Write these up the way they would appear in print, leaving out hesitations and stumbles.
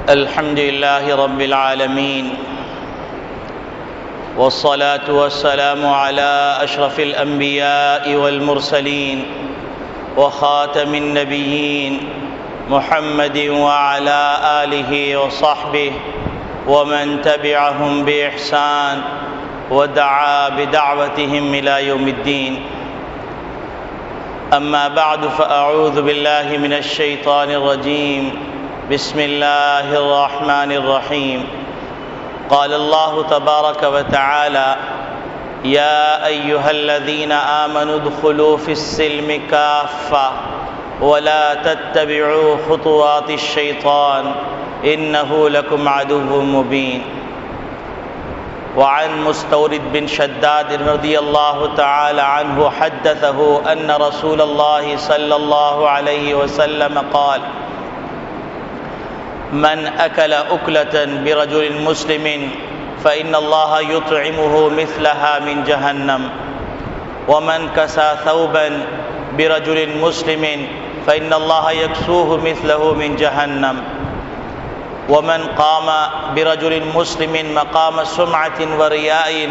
الحمد لله رب العالمين، والصلاة والسلام على أشرف الأنبياء والمرسلين وخاتم النبيين محمد وعلى آله وصحبه ومن تبعهم بإحسان ودعا بدعوتهم إلى يوم الدين. أما بعد، فأعوذ بالله من الشيطان الرجيم. بسم الله الرحمن الرحيم. قال الله تبارك وتعالى: يا أيها الذين آمنوا ادخلوا في السلم كافة ولا تتبعوا خطوات الشيطان إنه لكم عدو مبين. وعن مستورد بن شداد رضي الله تعالى عنه حدثه أن رسول الله صلى الله عليه وسلم قال: من أكل أكلة برجل مسلم فإن الله يطعمه مثلها من جهنم، ومن كسى ثوبا برجل مسلم فإن الله يكسوه مثله من جهنم، ومن قام برجل مسلم مقام سمعة ورياء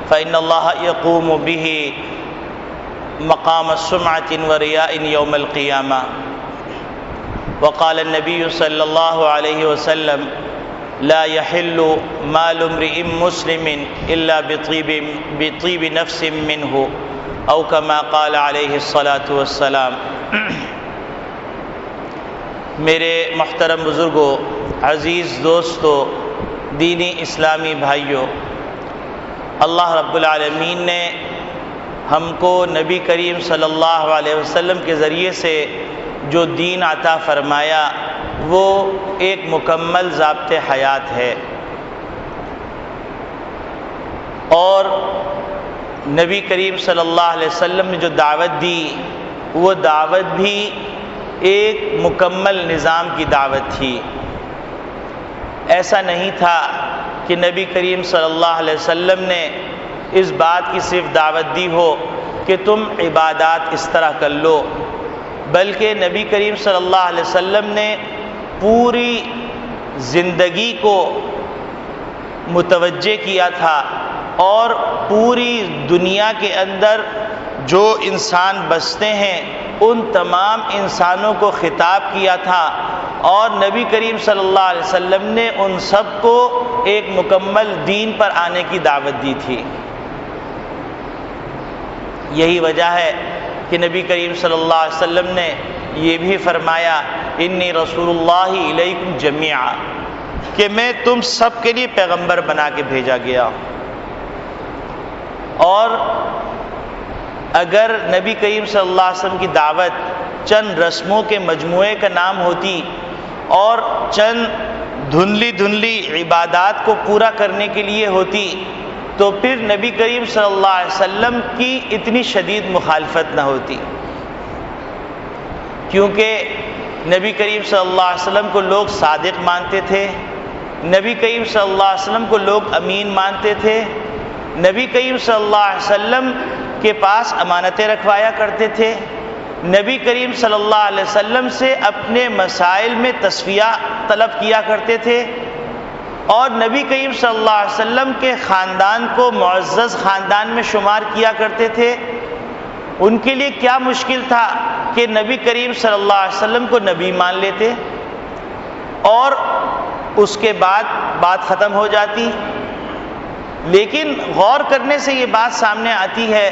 فإن الله يقوم به مقام سمعة ورياء يوم القيامة. وقال النبي صلى الله عليه وسلم: لا يحل مال امرئ مسلم إلا بطيب نفس منه، أو كما قال عليه الصلاة والسلام. میرے محترم بزرگوں، عزیز دوستو، دینی اسلامی بھائیوں، اللہ رب العالمین نے ہم کو نبی کریم صلی اللہ علیہ وسلم کے ذریعے سے جو دین عطا فرمایا وہ ایک مکمل ضابط حیات ہے، اور نبی کریم صلی اللہ علیہ وسلم نے جو دعوت دی وہ دعوت بھی ایک مکمل نظام کی دعوت تھی. ایسا نہیں تھا کہ نبی کریم صلی اللہ علیہ وسلم نے اس بات کی صرف دعوت دی ہو کہ تم عبادات اس طرح کر لو، بلکہ نبی کریم صلی اللہ علیہ وسلم نے پوری زندگی کو متوجہ کیا تھا، اور پوری دنیا کے اندر جو انسان بستے ہیں ان تمام انسانوں کو خطاب کیا تھا، اور نبی کریم صلی اللہ علیہ وسلم نے ان سب کو ایک مکمل دین پر آنے کی دعوت دی تھی. یہی وجہ ہے کہ نبی کریم صلی اللہ علیہ وسلم نے یہ بھی فرمایا: انی رسول اللہ الیکم جمیعا، کہ میں تم سب کے لیے پیغمبر بنا کے بھیجا گیا. اور اگر نبی کریم صلی اللہ علیہ وسلم کی دعوت چند رسموں کے مجموعے کا نام ہوتی اور چند دھندلی عبادات کو پورا کرنے کے لیے ہوتی تو پھر نبی کریم صلی اللہ علیہ وسلم کی اتنی شدید مخالفت نہ ہوتی، کیونکہ نبی کریم صلی اللہ علیہ وسلم کو لوگ صادق مانتے تھے، نبی کریم صلی اللہ علیہ وسلم کو لوگ امین مانتے تھے، نبی کریم صلی اللہ علیہ وسلم کے پاس امانتیں رکھوایا کرتے تھے، نبی کریم صلی اللہ علیہ وسلم سے اپنے مسائل میں تصفیہ طلب کیا کرتے تھے، اور نبی کریم صلی اللہ علیہ وسلم کے خاندان کو معزز خاندان میں شمار کیا کرتے تھے. ان کے لیے کیا مشکل تھا کہ نبی کریم صلی اللہ علیہ وسلم کو نبی مان لیتے اور اس کے بعد بات ختم ہو جاتی. لیکن غور کرنے سے یہ بات سامنے آتی ہے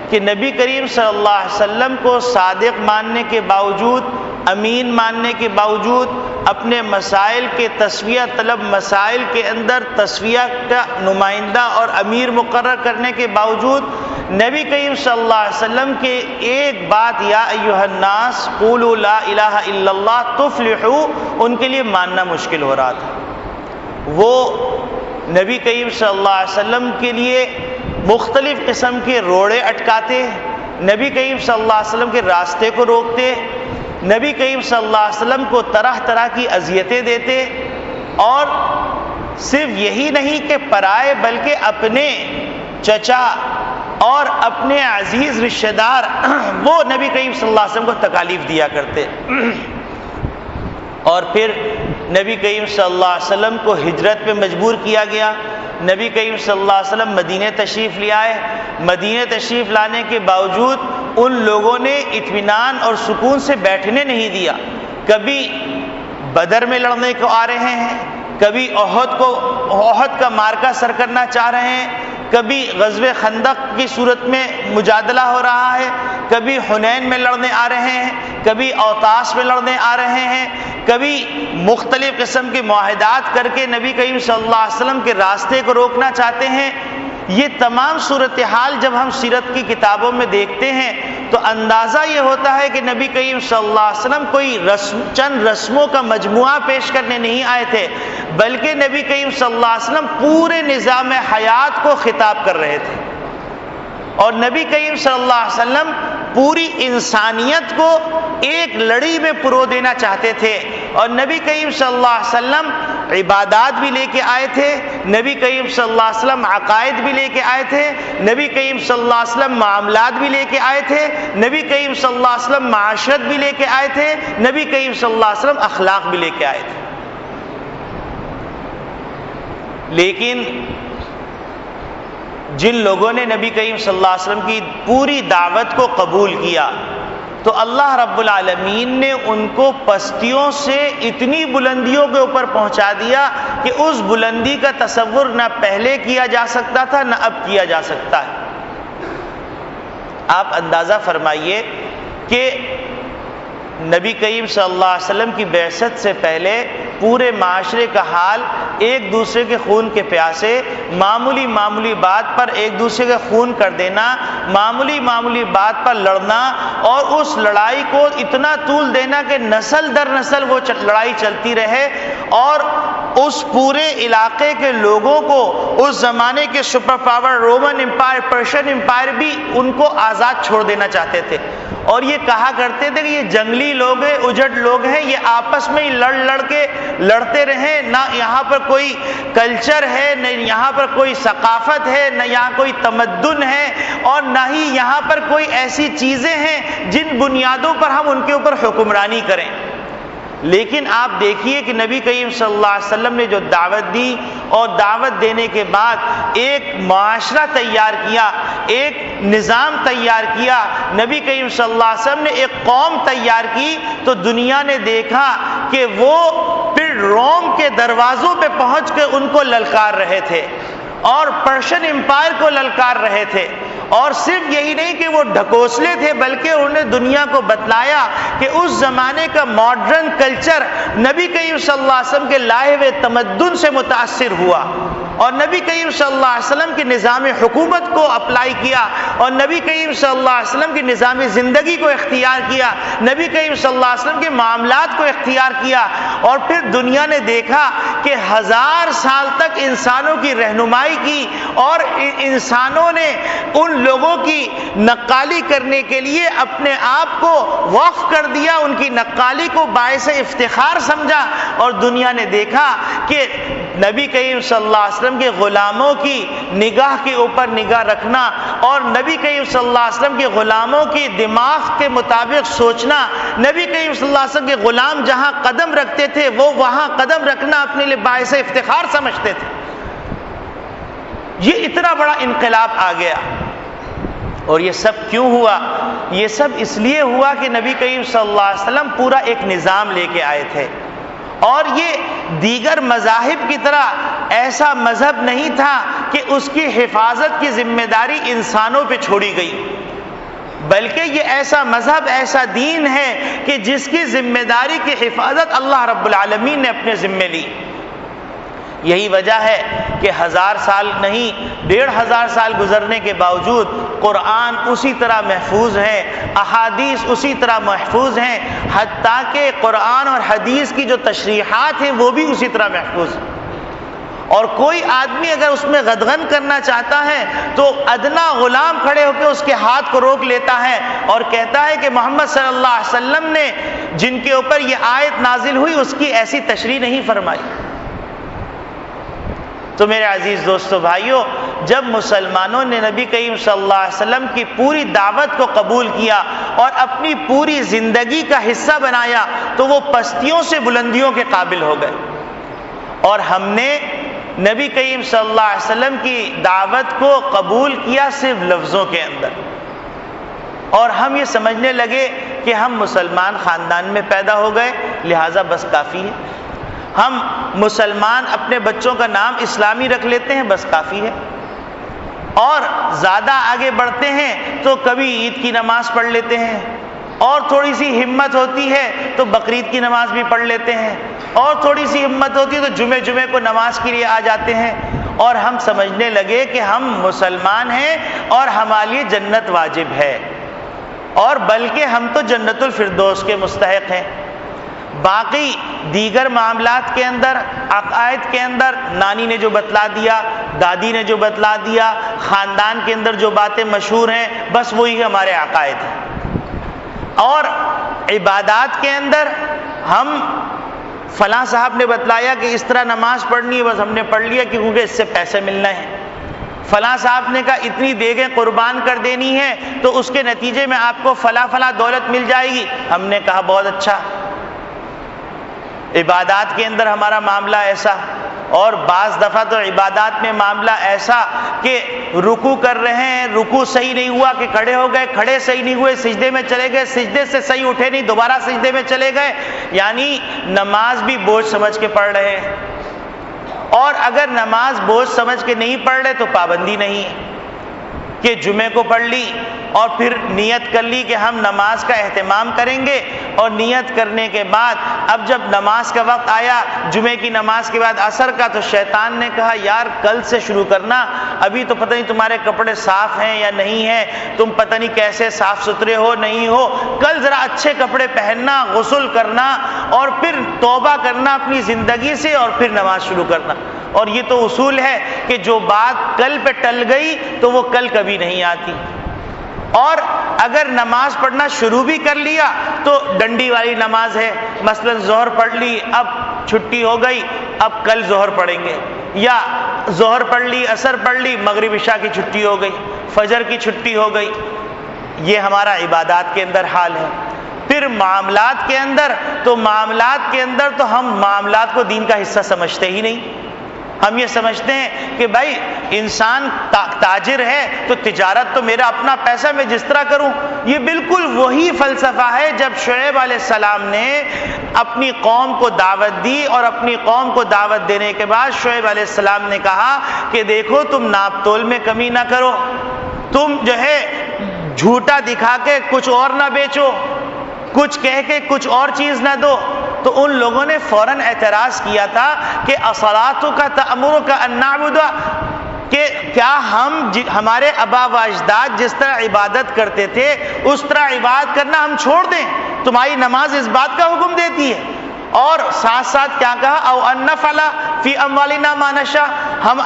کہ نبی کریم صلی اللہ علیہ وسلم کو صادق ماننے کے باوجود، امین ماننے کے باوجود، اپنے مسائل کے تصفیہ طلب مسائل کے اندر تصفیہ کا نمائندہ اور امیر مقرر کرنے کے باوجود، نبی کریم صلی اللہ علیہ وسلم کے ایک بات یا ایھا الناس قولوا لا الہ الا اللہ تفلحوا ان کے لیے ماننا مشکل ہو رہا تھا. وہ نبی کریم صلی اللہ علیہ وسلم کے لیے مختلف قسم کے روڑے اٹکاتے، نبی کریم صلی اللہ علیہ وسلم کے راستے کو روکتے، نبی کریم صلی اللہ علیہ وسلم کو طرح طرح کی اذیتیں دیتے، اور صرف یہی نہیں کہ پرائے بلکہ اپنے چچا اور اپنے عزیز رشتہ دار وہ نبی کریم صلی اللہ علیہ وسلم کو تکالیف دیا کرتے. اور پھر نبی کریم صلی اللہ علیہ وسلم کو ہجرت پہ مجبور کیا گیا. نبی کریم صلی اللہ علیہ وسلم مدینہ تشریف لے آئے. مدینہ تشریف لانے کے باوجود ان لوگوں نے اطمینان اور سکون سے بیٹھنے نہیں دیا. کبھی بدر میں لڑنے کو آ رہے ہیں، کبھی احد کا معرکہ سر کرنا چاہ رہے ہیں، کبھی غزوہ خندق کی صورت میں مجادلہ ہو رہا ہے، کبھی حنین میں لڑنے آ رہے ہیں، کبھی اوطاس میں لڑنے آ رہے ہیں، کبھی مختلف قسم کے معاہدات کر کے نبی کریم صلی اللہ علیہ وسلم کے راستے کو روکنا چاہتے ہیں. یہ تمام صورتحال جب ہم سیرت کی کتابوں میں دیکھتے ہیں تو اندازہ یہ ہوتا ہے کہ نبی کریم صلی اللہ علیہ وسلم کوئی چند رسموں کا مجموعہ پیش کرنے نہیں آئے تھے، بلکہ نبی کریم صلی اللہ علیہ وسلم پورے نظام حیات کو خطاب کر رہے تھے. اور نبی کریم صلی اللہ علیہ وسلم پوری انسانیت کو ایک لڑی میں پرو دینا چاہتے تھے. اور نبی کریم صلی اللہ علیہ وسلم عبادات بھی لے کے آئے تھے، نبی کریم صلی اللہ علیہ وسلم عقائد بھی لے کے آئے تھے، نبی کریم صلی اللہ علیہ وسلم معاملات بھی لے کے آئے تھے، نبی کریم صلی اللہ علیہ وسلم معاشرت بھی لے کے آئے تھے، نبی کریم صلی اللہ علیہ وسلم اخلاق بھی لے کے آئے تھے. لیکن جن لوگوں نے نبی کریم صلی اللہ علیہ وسلم کی پوری دعوت کو قبول کیا تو اللہ رب العالمین نے ان کو پستیوں سے اتنی بلندیوں کے اوپر پہنچا دیا کہ اس بلندی کا تصور نہ پہلے کیا جا سکتا تھا نہ اب کیا جا سکتا ہے. آپ اندازہ فرمائیے کہ نبی کریم صلی اللہ علیہ وسلم کی بعثت سے پہلے پورے معاشرے کا حال ایک دوسرے کے خون کے پیاسے، معمولی بات پر ایک دوسرے کے خون کر دینا، معمولی بات پر لڑنا اور اس لڑائی کو اتنا طول دینا کہ نسل در نسل وہ لڑائی چلتی رہے. اور اس پورے علاقے کے لوگوں کو اس زمانے کے super power Roman empire, Persian empire بھی ان کو آزاد چھوڑ دینا چاہتے تھے. اور یہ کہا کرتے تھے کہ یہ جنگلی لوگ ہیں، اجڑ لوگ ہیں، یہ آپس میں ہی لڑ کے لڑتے رہیں، نہ یہاں پر کوئی کلچر ہے، نہ یہاں پر کوئی ثقافت ہے، نہ یہاں کوئی تمدن ہے، اور نہ ہی یہاں پر کوئی ایسی چیزیں ہیں جن بنیادوں پر ہم ان کے اوپر حکمرانی کریں. لیکن آپ دیکھیے کہ نبی کریم صلی اللہ علیہ وسلم نے جو دعوت دی اور دعوت دینے کے بعد ایک معاشرہ تیار کیا، ایک نظام تیار کیا، نبی کریم صلی اللہ علیہ وسلم نے ایک قوم تیار کی، تو دنیا نے دیکھا کہ وہ پھر روم کے دروازوں پہ پہنچ کے ان کو للکار رہے تھے اور پرشین امپائر کو للکار رہے تھے. اور صرف یہی نہیں کہ وہ ڈھکوسلے تھے، بلکہ انہوں نے دنیا کو بتلایا کہ اس زمانے کا ماڈرن کلچر نبی کریم صلی اللہ علیہ وسلم کے لائے ہوئے تمدن سے متاثر ہوا، اور نبی کریم صلی اللہ علیہ وسلم کے نظام حکومت کو اپلائی کیا، اور نبی کریم صلی اللہ علیہ وسلم کے نظام زندگی کو اختیار کیا، نبی کریم صلی اللہ علیہ وسلم کے معاملات کو اختیار کیا. اور پھر دنیا نے دیکھا کہ 1000 سال تک انسانوں کی رہنمائی کی، اور انسانوں نے ان لوگوں کی نقالی کرنے کے لیے اپنے آپ کو وقف کر دیا، ان کی نقالی کو باعث افتخار سمجھا. اور دنیا نے دیکھا کہ نبی کریم صلی اللہ علیہ وسلم کے غلاموں کی نگاہ کے اوپر نگاہ رکھنا اور نبی کریم صلی اللہ علیہ وسلم کے غلاموں کی دماغ کے مطابق سوچنا، نبی کریم صلی اللہ علیہ وسلم کے غلام جہاں قدم رکھتے تھے وہ وہاں قدم رکھنا اپنے لیے باعث افتخار سمجھتے تھے. یہ اتنا بڑا انقلاب آ گیا. اور یہ سب کیوں ہوا؟ یہ سب اس لیے ہوا کہ نبی کریم صلی اللہ علیہ وسلم پورا ایک نظام لے کے آئے تھے، اور یہ دیگر مذاہب کی طرح ایسا مذہب نہیں تھا کہ اس کی حفاظت کی ذمہ داری انسانوں پہ چھوڑی گئی، بلکہ یہ ایسا مذہب، ایسا دین ہے کہ جس کی ذمہ داری کی حفاظت اللہ رب العالمین نے اپنے ذمے لی. یہی وجہ ہے کہ 1000 سال نہیں 1500 سال گزرنے کے باوجود قرآن اسی طرح محفوظ ہے، احادیث اسی طرح محفوظ ہیں، حتیٰ کہ قرآن اور حدیث کی جو تشریحات ہیں وہ بھی اسی طرح محفوظ ہیں. اور کوئی آدمی اگر اس میں غدغن کرنا چاہتا ہے تو ادنا غلام کھڑے ہو کے اس کے ہاتھ کو روک لیتا ہے اور کہتا ہے کہ محمد صلی اللہ علیہ وسلم نے جن کے اوپر یہ آیت نازل ہوئی اس کی ایسی تشریح نہیں فرمائی. تو میرے عزیز دوستو بھائیوں، جب مسلمانوں نے نبی کریم صلی اللہ علیہ وسلم کی پوری دعوت کو قبول کیا اور اپنی پوری زندگی کا حصہ بنایا تو وہ پستیوں سے بلندیوں کے قابل ہو گئے. اور ہم نے نبی کریم صلی اللہ علیہ وسلم کی دعوت کو قبول کیا صرف لفظوں کے اندر، اور ہم یہ سمجھنے لگے کہ ہم مسلمان خاندان میں پیدا ہو گئے لہٰذا بس کافی ہے. ہم مسلمان اپنے بچوں کا نام اسلامی رکھ لیتے ہیں، بس کافی ہے. اور زیادہ آگے بڑھتے ہیں تو کبھی عید کی نماز پڑھ لیتے ہیں، اور تھوڑی سی ہمت ہوتی ہے تو بقرعید کی نماز بھی پڑھ لیتے ہیں، اور تھوڑی سی ہمت ہوتی ہے تو جمعے کو نماز کے لیے آ جاتے ہیں. اور ہم سمجھنے لگے کہ ہم مسلمان ہیں اور ہمارے لیے جنت واجب ہے، اور بلکہ ہم تو جنت الفردوس کے مستحق ہیں. باقی دیگر معاملات کے اندر، عقائد کے اندر نانی نے جو بتلا دیا، دادی نے جو بتلا دیا، خاندان کے اندر جو باتیں مشہور ہیں، بس وہی ہمارے عقائد ہیں. اور عبادات کے اندر ہم فلاں صاحب نے بتلایا کہ اس طرح نماز پڑھنی ہے، بس ہم نے پڑھ لیا کیونکہ اس سے پیسے ملنا ہے. فلاں صاحب نے کہا اتنی دیگیں قربان کر دینی ہے تو اس کے نتیجے میں آپ کو فلاں دولت مل جائے گی، ہم نے کہا بہت اچھا. عبادات کے اندر ہمارا معاملہ ایسا، اور بعض دفعہ تو عبادات میں معاملہ ایسا کہ رکوع کر رہے ہیں، رکوع صحیح نہیں ہوا کہ کھڑے ہو گئے، کھڑے صحیح نہیں ہوئے سجدے میں چلے گئے، سجدے سے صحیح اٹھے نہیں دوبارہ سجدے میں چلے گئے. یعنی نماز بھی بوجھ سمجھ کے پڑھ رہے ہیں، اور اگر نماز بوجھ سمجھ کے نہیں پڑھ رہے تو پابندی نہیں ہے کہ جمعے کو پڑھ لی اور پھر نیت کر لی کہ ہم نماز کا اہتمام کریں گے، اور نیت کرنے کے بعد اب جب نماز کا وقت آیا جمعے کی نماز کے بعد عصر کا، تو شیطان نے کہا یار کل سے شروع کرنا، ابھی تو پتہ نہیں تمہارے کپڑے صاف ہیں یا نہیں ہیں، تم پتہ نہیں کیسے صاف ستھرے ہو نہیں ہو، کل ذرا اچھے کپڑے پہننا، غسل کرنا، اور پھر توبہ کرنا اپنی زندگی سے، اور پھر نماز شروع کرنا. اور یہ تو اصول ہے کہ جو بات کل پہ ٹل گئی تو وہ کل کبھی نہیں آتی. اور اگر نماز پڑھنا شروع بھی کر لیا تو ڈنڈی والی نماز ہے، مثلا ظہر پڑھ لی، اب چھٹی ہو گئی، اب کل ظہر پڑھیں گے، یا ظہر پڑھ لی، عصر پڑھ لی، مغرب عشاء کی چھٹی ہو گئی، فجر کی چھٹی ہو گئی. یہ ہمارا عبادات کے اندر حال ہے. پھر معاملات کے اندر تو ہم معاملات کو دین کا حصہ سمجھتے ہی نہیں. ہم یہ سمجھتے ہیں کہ بھائی انسان تاجر ہے تو تجارت تو میرا اپنا پیسہ میں جس طرح کروں. یہ بالکل وہی فلسفہ ہے جب شعیب علیہ السلام نے اپنی قوم کو دعوت دی، اور اپنی قوم کو دعوت دینے کے بعد شعیب علیہ السلام نے کہا کہ دیکھو تم ناپ تول میں کمی نہ کرو، تم جو ہے جھوٹا دکھا کے کچھ اور نہ بیچو، کچھ کہہ کے کچھ اور چیز نہ دو. تو ان لوگوں نے فوراً اعتراض کیا تھا کہ اصلاتک تأمرک ان نعبد، کہ کیا ہمارے آبا و اجداد جس طرح عبادت کرتے تھے اس طرح عبادت کرنا ہم چھوڑ دیں؟ تمہاری نماز اس بات کا حکم دیتی ہے. اور ساتھ ساتھ کیا کہا، او ان نفعل فی اموالنا ما نشاء،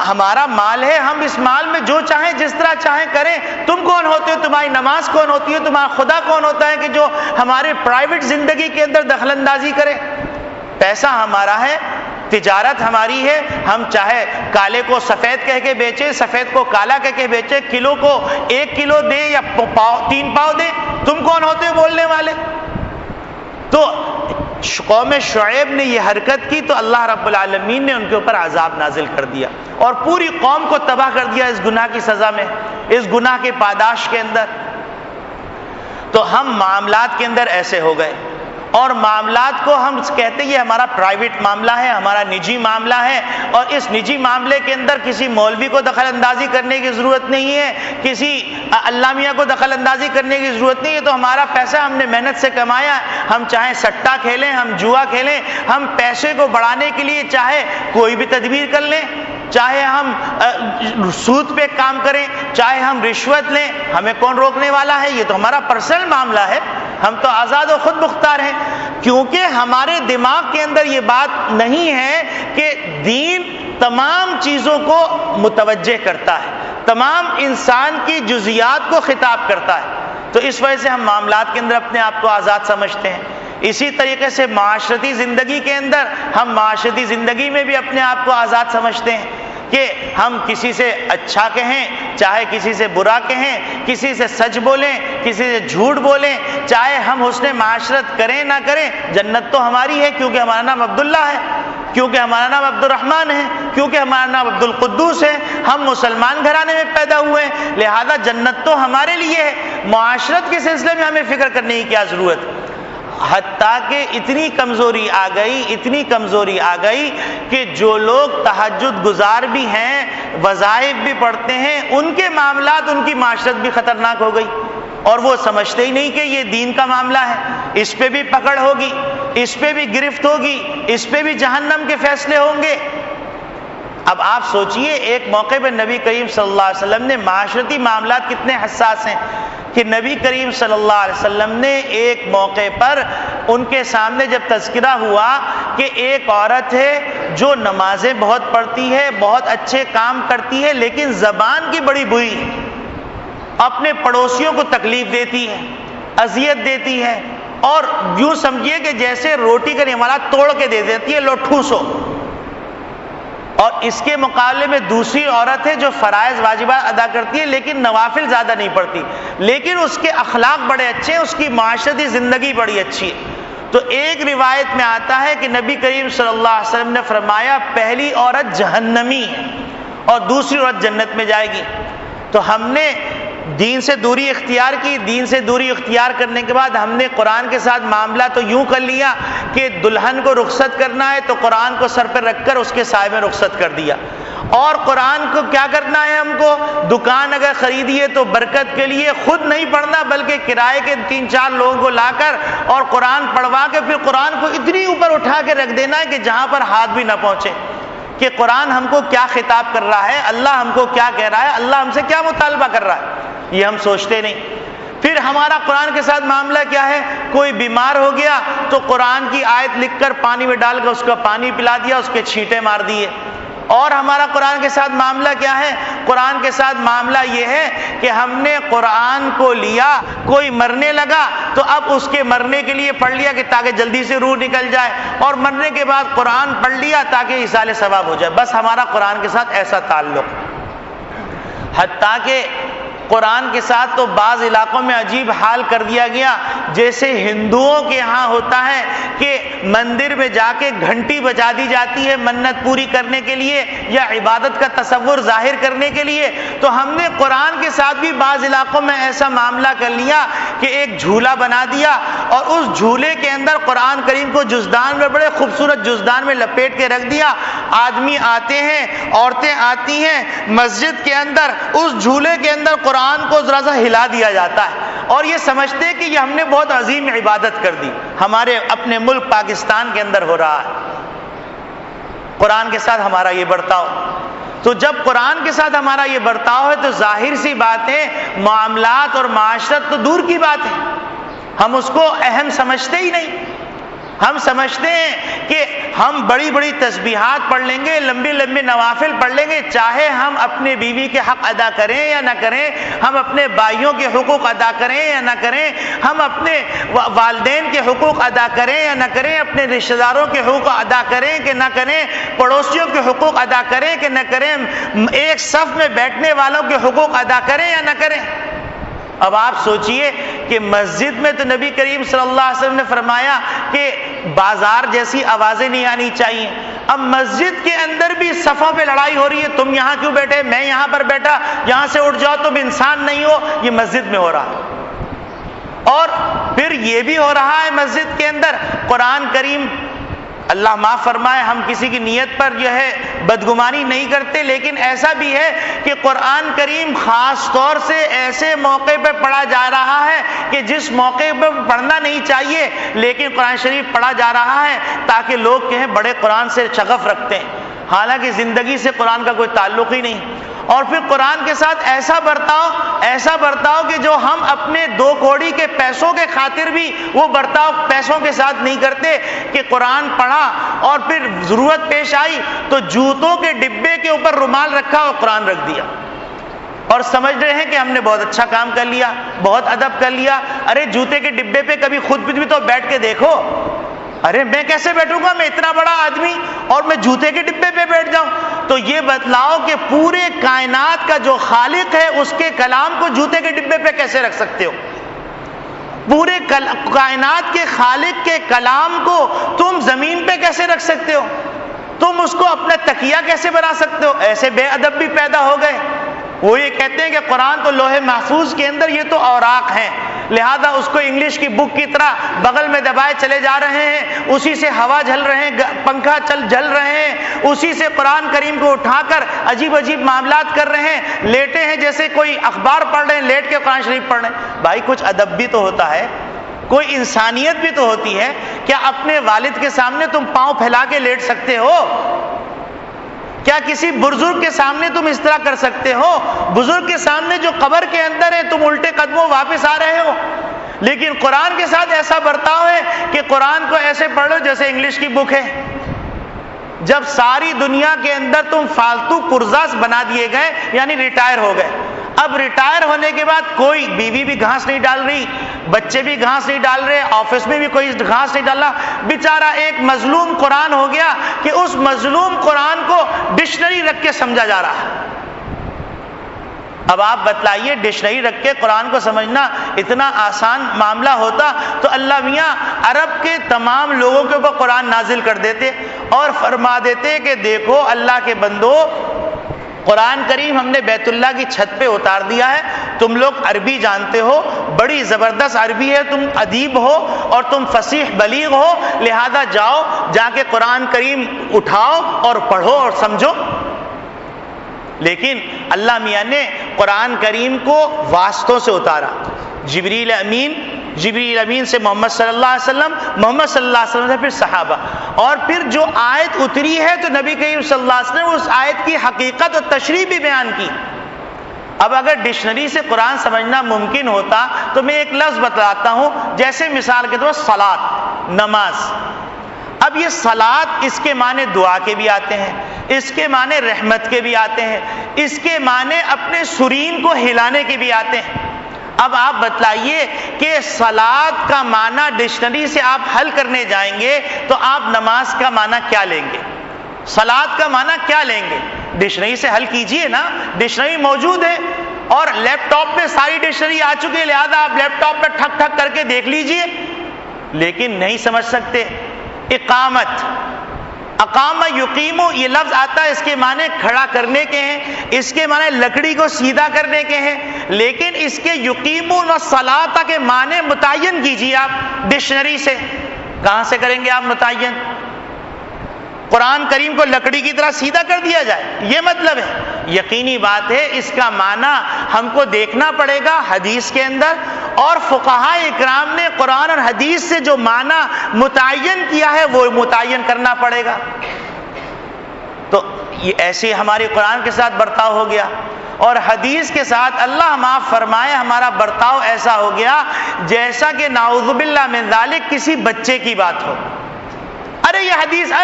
ہمارا مال ہے، ہم اس مال میں جو چاہیں جس طرح چاہیں کریں. تم کون ہوتے ہو؟ تمہاری نماز کون ہوتی ہے؟ تمہارا خدا کون ہوتا ہے کہ جو ہمارے پرائیویٹ زندگی کے اندر دخل اندازی کرے؟ پیسہ ہمارا ہے، تجارت ہماری ہے، ہم چاہے کالے کو سفید کہہ کے بیچے، سفید کو کالا کہہ کے بیچے، کلو کو 1 کلو دیں یا 3 پاؤ دیں. تم کون ہوتے ہو بولنے والے؟ تو قوم شعیب نے یہ حرکت کی تو اللہ رب العالمین نے ان کے اوپر عذاب نازل کر دیا اور پوری قوم کو تباہ کر دیا اس گناہ کی سزا میں، اس گناہ کے پاداش کے اندر. تو ہم معاملات کے اندر ایسے ہو گئے، اور معاملات کو ہم کہتے ہیں یہ ہمارا پرائیویٹ معاملہ ہے، ہمارا نجی معاملہ ہے، اور اس نجی معاملے کے اندر کسی مولوی کو دخل اندازی کرنے کی ضرورت نہیں ہے، کسی علامہ کو دخل اندازی کرنے کی ضرورت نہیں ہے. تو ہمارا پیسہ ہم نے محنت سے کمایا، ہم چاہے سٹا کھیلیں، ہم جوا کھیلیں، ہم پیسے کو بڑھانے کے لیے چاہے کوئی بھی تدبیر کر لیں، چاہے ہم سود پہ کام کریں، چاہے ہم رشوت لیں، ہمیں کون روکنے والا ہے؟ یہ تو ہمارا پرسنل معاملہ ہے، ہم تو آزاد و خود مختار ہیں. کیونکہ ہمارے دماغ کے اندر یہ بات نہیں ہے کہ دین تمام چیزوں کو متوجہ کرتا ہے، تمام انسان کی جزیات کو خطاب کرتا ہے. تو اس وجہ سے ہم معاملات کے اندر اپنے آپ کو آزاد سمجھتے ہیں. اسی طریقے سے معاشرتی زندگی کے اندر ہم معاشرتی زندگی میں بھی اپنے آپ کو آزاد سمجھتے ہیں. کہ ہم کسی سے اچھا کہیں چاہے کسی سے برا کہیں، کسی سے سچ بولیں کسی سے جھوٹ بولیں، چاہے ہم حسن معاشرت کریں نہ کریں، جنت تو ہماری ہے، کیونکہ ہمارا نام عبداللہ ہے، کیونکہ ہمارا نام عبد الرحمن ہے، کیونکہ ہمارا نام عبد القدوس ہے، ہم مسلمان گھرانے میں پیدا ہوئے ہیں، لہذا جنت تو ہمارے لیے ہے، معاشرت کے سلسلے میں ہمیں فکر کرنے کی کیا ضرورت؟ حتیٰ کہ اتنی کمزوری آ گئی کہ جو لوگ تہجد گزار بھی ہیں، وظائف بھی پڑھتے ہیں، ان کے معاملات، ان کی معاشرت بھی خطرناک ہو گئی، اور وہ سمجھتے ہی نہیں کہ یہ دین کا معاملہ ہے، اس پہ بھی پکڑ ہوگی، اس پہ بھی گرفت ہوگی، اس پہ بھی جہنم کے فیصلے ہوں گے۔ اب آپ سوچئے ایک موقع پہ نبی کریم صلی اللہ علیہ وسلم نے معاشرتی معاملات کتنے حساس ہیں کہ نبی کریم صلی اللہ علیہ وسلم نے ایک موقع پر ان کے سامنے جب تذکرہ ہوا کہ ایک عورت ہے جو نمازیں بہت پڑھتی ہے، بہت اچھے کام کرتی ہے، لیکن زبان کی بڑی بری ہے، اپنے پڑوسیوں کو تکلیف دیتی ہے، اذیت دیتی ہے، اور یوں سمجھیے کہ جیسے روٹی کا نوالا توڑ کے دے دیتی ہے، لو ٹھوسو۔ اور اس کے مقابلے میں دوسری عورت ہے جو فرائض واجبات ادا کرتی ہے لیکن نوافل زیادہ نہیں پڑھتی، لیکن اس کے اخلاق بڑے اچھے ہیں، اس کی معاشرتی زندگی بڑی اچھی ہے۔ تو ایک روایت میں آتا ہے کہ نبی کریم صلی اللہ علیہ وسلم نے فرمایا پہلی عورت جہنمی ہے اور دوسری عورت جنت میں جائے گی۔ تو ہم نے دین سے دوری اختیار کی، دین سے دوری اختیار کرنے کے بعد ہم نے قرآن کے ساتھ معاملہ تو یوں کر لیا کہ دلہن کو رخصت کرنا ہے تو قرآن کو سر پہ رکھ کر اس کے سائے میں رخصت کر دیا، اور قرآن کو کیا کرنا ہے، ہم کو دکان اگر خریدی ہے تو برکت کے لیے خود نہیں پڑھنا بلکہ کرائے کے 3-4 لوگوں کو لا کر اور قرآن پڑھوا کے پھر قرآن کو اتنی اوپر اٹھا کے رکھ دینا ہے کہ جہاں پر ہاتھ بھی نہ پہنچے، کہ قرآن ہم کو کیا خطاب کر رہا ہے، اللہ ہم کو کیا کہہ رہا ہے، اللہ ہم سے کیا مطالبہ کر رہا ہے، یہ ہم سوچتے نہیں۔ پھر ہمارا قرآن کے ساتھ معاملہ کیا ہے، کوئی بیمار ہو گیا تو قرآن کی آیت لکھ کر پانی میں ڈال کر اس کو پانی پلا دیا، اس کے چھینٹے مار دیے۔ اور ہمارا قرآن کے ساتھ معاملہ کیا ہے، قرآن کے ساتھ معاملہ یہ ہے کہ ہم نے قرآن کو لیا، کوئی مرنے لگا تو اب اس کے مرنے کے لیے پڑھ لیا کہ تاکہ جلدی سے روح نکل جائے، اور مرنے کے بعد قرآن پڑھ لیا تاکہ ایصال ثواب ہو جائے، بس ہمارا قرآن کے ساتھ ایسا تعلق۔ حتیٰ کہ قرآن کے ساتھ تو بعض علاقوں میں عجیب حال کر دیا گیا، جیسے ہندوؤں کے ہاں ہوتا ہے کہ مندر میں جا کے گھنٹی بجا دی جاتی ہے منت پوری کرنے کے لیے یا عبادت کا تصور ظاہر کرنے کے لیے، تو ہم نے قرآن کے ساتھ بھی بعض علاقوں میں ایسا معاملہ کر لیا کہ ایک جھولا بنا دیا، اور اس جھولے کے اندر قرآن کریم کو جزدان میں، بڑے خوبصورت جزدان میں لپیٹ کے رکھ دیا۔ آدمی آتے ہیں، عورتیں آتی ہیں مسجد کے اندر، اس جھولے کے اندر قرآن کو ذرا سا ہلا دیا جاتا ہے، اور یہ سمجھتے کہ یہ ہم نے بہت عظیم عبادت کر دی۔ ہمارے اپنے ملک پاکستان کے اندر ہو رہا ہے قرآن کے ساتھ ہمارا یہ برتاؤ۔ تو جب قرآن کے ساتھ ہمارا یہ برتاؤ ہے تو ظاہر سی بات ہے معاملات اور معاشرت تو دور کی بات ہے، ہم اس کو اہم سمجھتے ہی نہیں۔ ہم سمجھتے ہیں کہ ہم بڑی بڑی تسبیحات پڑھ لیں گے، لمبی لمبی نوافل پڑھ لیں گے، چاہے ہم اپنے بیوی کے حق ادا کریں یا نہ کریں، ہم اپنے بھائیوں کے حقوق ادا کریں یا نہ کریں، ہم اپنے والدین کے حقوق ادا کریں یا نہ کریں، اپنے رشتہ داروں کے حقوق ادا کریں کہ نہ کریں، پڑوسیوں کے حقوق ادا کریں کہ نہ کریں، ایک صف میں بیٹھنے والوں کے حقوق ادا کریں یا نہ کریں۔ اب آپ سوچئے کہ مسجد میں تو نبی کریم صلی اللہ علیہ وسلم نے فرمایا کہ بازار جیسی آوازیں نہیں آنی چاہیے، اب مسجد کے اندر بھی صفوں پہ لڑائی ہو رہی ہے، تم یہاں کیوں بیٹھے، میں یہاں پر بیٹھا، یہاں سے اٹھ جاؤ، تم انسان نہیں ہو، یہ مسجد میں ہو رہا ہے۔ اور پھر یہ بھی ہو رہا ہے مسجد کے اندر قرآن کریم، اللہ معاف فرمائے ہم کسی کی نیت پر جو ہے بدگمانی نہیں کرتے، لیکن ایسا بھی ہے کہ قرآن کریم خاص طور سے ایسے موقع پہ پڑھا جا رہا ہے کہ جس موقع پہ پڑھنا نہیں چاہیے، لیکن قرآن شریف پڑھا جا رہا ہے تاکہ لوگ کہیں بڑے قرآن سے شغف رکھتے ہیں، حالانکہ زندگی سے قرآن کا کوئی تعلق ہی نہیں۔ اور پھر قرآن کے ساتھ ایسا برتاؤ کہ جو ہم اپنے 2 کوڑی کے پیسوں کے خاطر بھی وہ برتاؤ پیسوں کے ساتھ نہیں کرتے، کہ قرآن پڑھا اور پھر ضرورت پیش آئی تو جوتوں کے ڈبے کے اوپر رومال رکھا اور قرآن رکھ دیا، اور سمجھ رہے ہیں کہ ہم نے بہت اچھا کام کر لیا، بہت ادب کر لیا۔ ارے جوتے کے ڈبے پہ کبھی خود بھی تو بیٹھ کے دیکھو، ارے میں کیسے بیٹھوں گا، میں اتنا بڑا آدمی اور میں جوتے کے ڈبے پہ بیٹھ جاؤں؟ تو یہ بتلاؤ کہ پورے کائنات کا جو خالق ہے اس کے کلام کو جوتے کے ڈبے پہ کیسے رکھ سکتے ہو؟ پورے کائنات کے خالق کے کلام کو تم زمین پہ کیسے رکھ سکتے ہو؟ تم اس کو اپنا تکیہ کیسے بنا سکتے ہو؟ ایسے بے ادب بھی پیدا ہو گئے۔ وہ یہ کہتے ہیں کہ قرآن تو لوح محفوظ کے اندر، یہ تو اوراق ہیں، لہذا اس کو انگلش کی بک کی طرح بغل میں دبائے چلے جا رہے ہیں، اسی سے ہوا جھل رہے ہیں، پنکھا جل رہے ہیں، اسی سے قرآن کریم کو اٹھا کر عجیب عجیب معاملات کر رہے ہیں، لیٹے ہیں جیسے کوئی اخبار پڑھ رہے ہیں، لیٹ کے قرآن شریف پڑھ رہے ہیں۔ بھائی کچھ ادب بھی تو ہوتا ہے، کوئی انسانیت بھی تو ہوتی ہے۔ کیا اپنے والد کے سامنے تم پاؤں پھیلا کے لیٹ سکتے ہو؟ کیا کسی بزرگ کے سامنے تم اس طرح کر سکتے ہو؟ بزرگ کے سامنے جو قبر کے اندر ہے تم الٹے قدموں واپس آ رہے ہو۔ لیکن قرآن کے ساتھ ایسا برتاؤ ہے کہ قرآن کو ایسے پڑھ لو جیسے انگلش کی بک ہے۔ جب ساری دنیا کے اندر تم فالتو پرزاس بنا دیے گئے، یعنی ریٹائر ہو گئے، اب ریٹائر ہونے کے بعد کوئی بیوی بھی گھاس نہیں ڈال رہی، بچے بھی گھاس نہیں ڈال رہے، آفس میں بھی کوئی گھاس نہیں ڈال رہا، بیچارہ ایک مظلوم قرآن ہو گیا کہ اس مظلوم قرآن کو ڈکشنری رکھ کے سمجھا جا رہا ہے۔ اب آپ بتلائیے، ڈکشنری رکھ کے قرآن کو سمجھنا اتنا آسان معاملہ ہوتا تو اللہ میاں عرب کے تمام لوگوں کے اوپر قرآن نازل کر دیتے اور فرما دیتے کہ دیکھو اللہ کے بندو، قرآن کریم ہم نے بیت اللہ کی چھت پہ اتار دیا ہے، تم لوگ عربی جانتے ہو، بڑی زبردست عربی ہے، تم ادیب ہو اور تم فصیح بلیغ ہو، لہذا جاؤ جا کے قرآن کریم اٹھاؤ اور پڑھو اور سمجھو۔ لیکن اللہ میاں نے قرآن کریم کو واسطوں سے اتارا، جبریل امین سے محمد صلی اللہ علیہ وسلم، محمد صلی اللہ علیہ وسلم سے پھر صحابہ، اور پھر جو آیت اتری ہے تو نبی کریم صلی اللہ علیہ وسلم نے اس آیت کی حقیقت اور تشریح بھی بیان کی۔ اب اگر ڈکشنری سے قرآن سمجھنا ممکن ہوتا تو میں ایک لفظ بتلاتا ہوں، جیسے مثال کے طور پر صلاۃ، نماز۔ اب یہ صلاۃ، اس کے معنی دعا کے بھی آتے ہیں، اس کے معنی رحمت کے بھی آتے ہیں، اس کے معنی اپنے سرین کو ہلانے کے بھی آتے ہیں۔ اب آپ بتلائیے کہ صلاۃ کا معنی ڈکشنری سے آپ حل کرنے جائیں گے تو آپ نماز کا معنی کیا لیں گے؟ صلاۃ کا معنی کیا لیں گے؟ ڈکشنری سے حل کیجئے نا، ڈکشنری موجود ہے اور لیپ ٹاپ میں ساری ڈکشنری آ چکی ہے، لہذا آپ لیپ ٹاپ پہ ٹھک ٹھک کر کے دیکھ لیجئے، لیکن نہیں سمجھ سکتے۔ اقامت، اقامہ یقیمو، یہ لفظ آتا ہے، اس کے معنی کھڑا کرنے کے ہیں، اس کے معنی لکڑی کو سیدھا کرنے کے ہیں، لیکن اس کے یقیمون و صلاۃ کے معنی متعین کیجیے آپ ڈکشنری سے۔ کہاں سے کریں گے آپ متعین؟ قرآن کریم کو لکڑی کی طرح سیدھا کر دیا جائے، یہ مطلب ہے؟ یقینی بات ہے اس کا معنی ہم کو دیکھنا پڑے گا حدیث کے اندر، اور فقہاء اکرام نے قرآن اور حدیث سے جو معنی متعین کیا ہے وہ متعین کرنا پڑے گا۔ تو یہ ایسے ہمارے قرآن کے ساتھ برتاؤ ہو گیا، اور حدیث کے ساتھ اللہ معاف فرمائے ہمارا برتاؤ ایسا ہو گیا جیسا کہ نعوذ باللہ من ذالک کسی بچے کی بات ہو۔ ارے یہ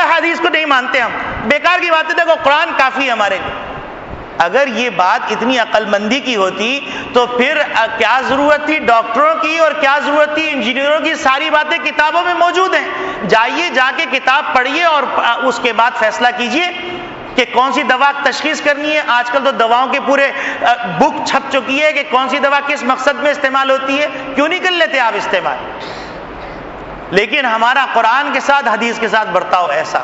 حدیث کو نہیں مانتے ہم، بیکار کی بات ہے، دیکھو قرآن کافی ہے ہمارے لیے۔ اگر یہ بات اتنی عقل مندی کی ہوتی تو پھر کیا ضرورت تھی ڈاکٹروں کی اور کیا ضرورت تھی انجینئروں کی؟ ساری باتیں کتابوں میں موجود ہیں، جائیے جا کے کتاب پڑھیے اور اس کے بعد فیصلہ کیجیے کہ کون سی دوا تشخیص کرنی ہے۔ آج کل تو دواؤں کے پورے بک چھپ چکی ہے کہ کون سی دوا کس مقصد میں استعمال ہوتی ہے، کیوں نہیں کر لیتے آپ استعمال؟ لیکن ہمارا قرآن کے ساتھ حدیث کے ساتھ برتاؤ ایسا۔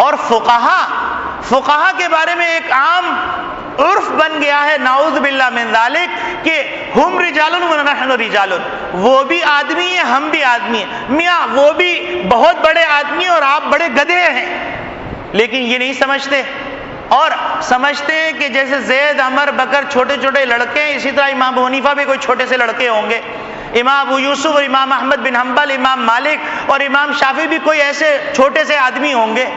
اور فقہا کے بارے میں ایک عام عرف بن گیا ہے نعوذ باللہ من ذالک کہ ہم رجال و نحن رجال، وہ بھی آدمی ہیں ہم بھی آدمی ہیں، میاں وہ بھی بہت بڑے آدمی ہیں اور آپ بڑے گدھے ہیں، لیکن یہ نہیں سمجھتے، اور سمجھتے ہیں کہ جیسے زید عمر بکر چھوٹے چھوٹے لڑکے ہیں، اسی طرح امام ابو حنیفہ بھی کوئی چھوٹے سے لڑکے ہوں گے، امام ابو یوسف اور امام احمد بن حنبل، امام مالک اور امام شافعی بھی کوئی ایسے چھوٹے سے آدمی ہوں گے۔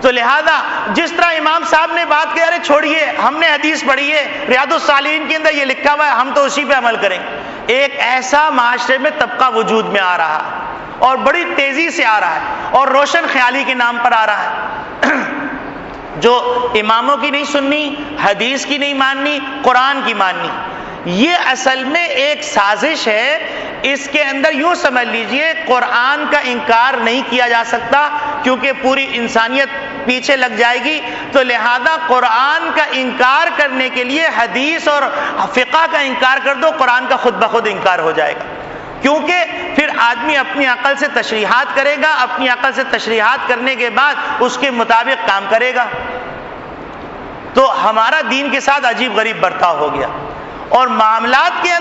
تو لہذا جس طرح امام صاحب نے بات کی، ارے چھوڑیے ہم نے حدیث پڑھی ہے، ریاض الصالحین کے اندر یہ لکھا ہوا ہے، ہم تو اسی پہ عمل کریں۔ ایک ایسا معاشرے میں طبقہ وجود میں آ رہا ہے اور بڑی تیزی سے آ رہا ہے اور روشن خیالی کے نام پر آ رہا ہے، جو اماموں کی نہیں سننی، حدیث کی نہیں ماننی، قرآن کی ماننی۔ یہ اصل میں ایک سازش ہے، اس کے اندر یوں سمجھ لیجئے قرآن کا انکار نہیں کیا جا سکتا کیونکہ پوری انسانیت پیچھے لگ جائے گی. تو لہذا قرآن کا انکار کرنے کے لیے حدیث اور فقہ کا انکار کر دو، قرآن کا خود بخود انکار ہو جائے گا. کیونکہ پھر آدمی اپنی عقل سے تشریحات کرے گا، اپنی عقل سے تشریحات کرنے کے بعد اس کے مطابق کام کرے گا. تو ہمارا دین کے ساتھ عجیب غریب برتاؤ ہو گیا. اور معاملات کے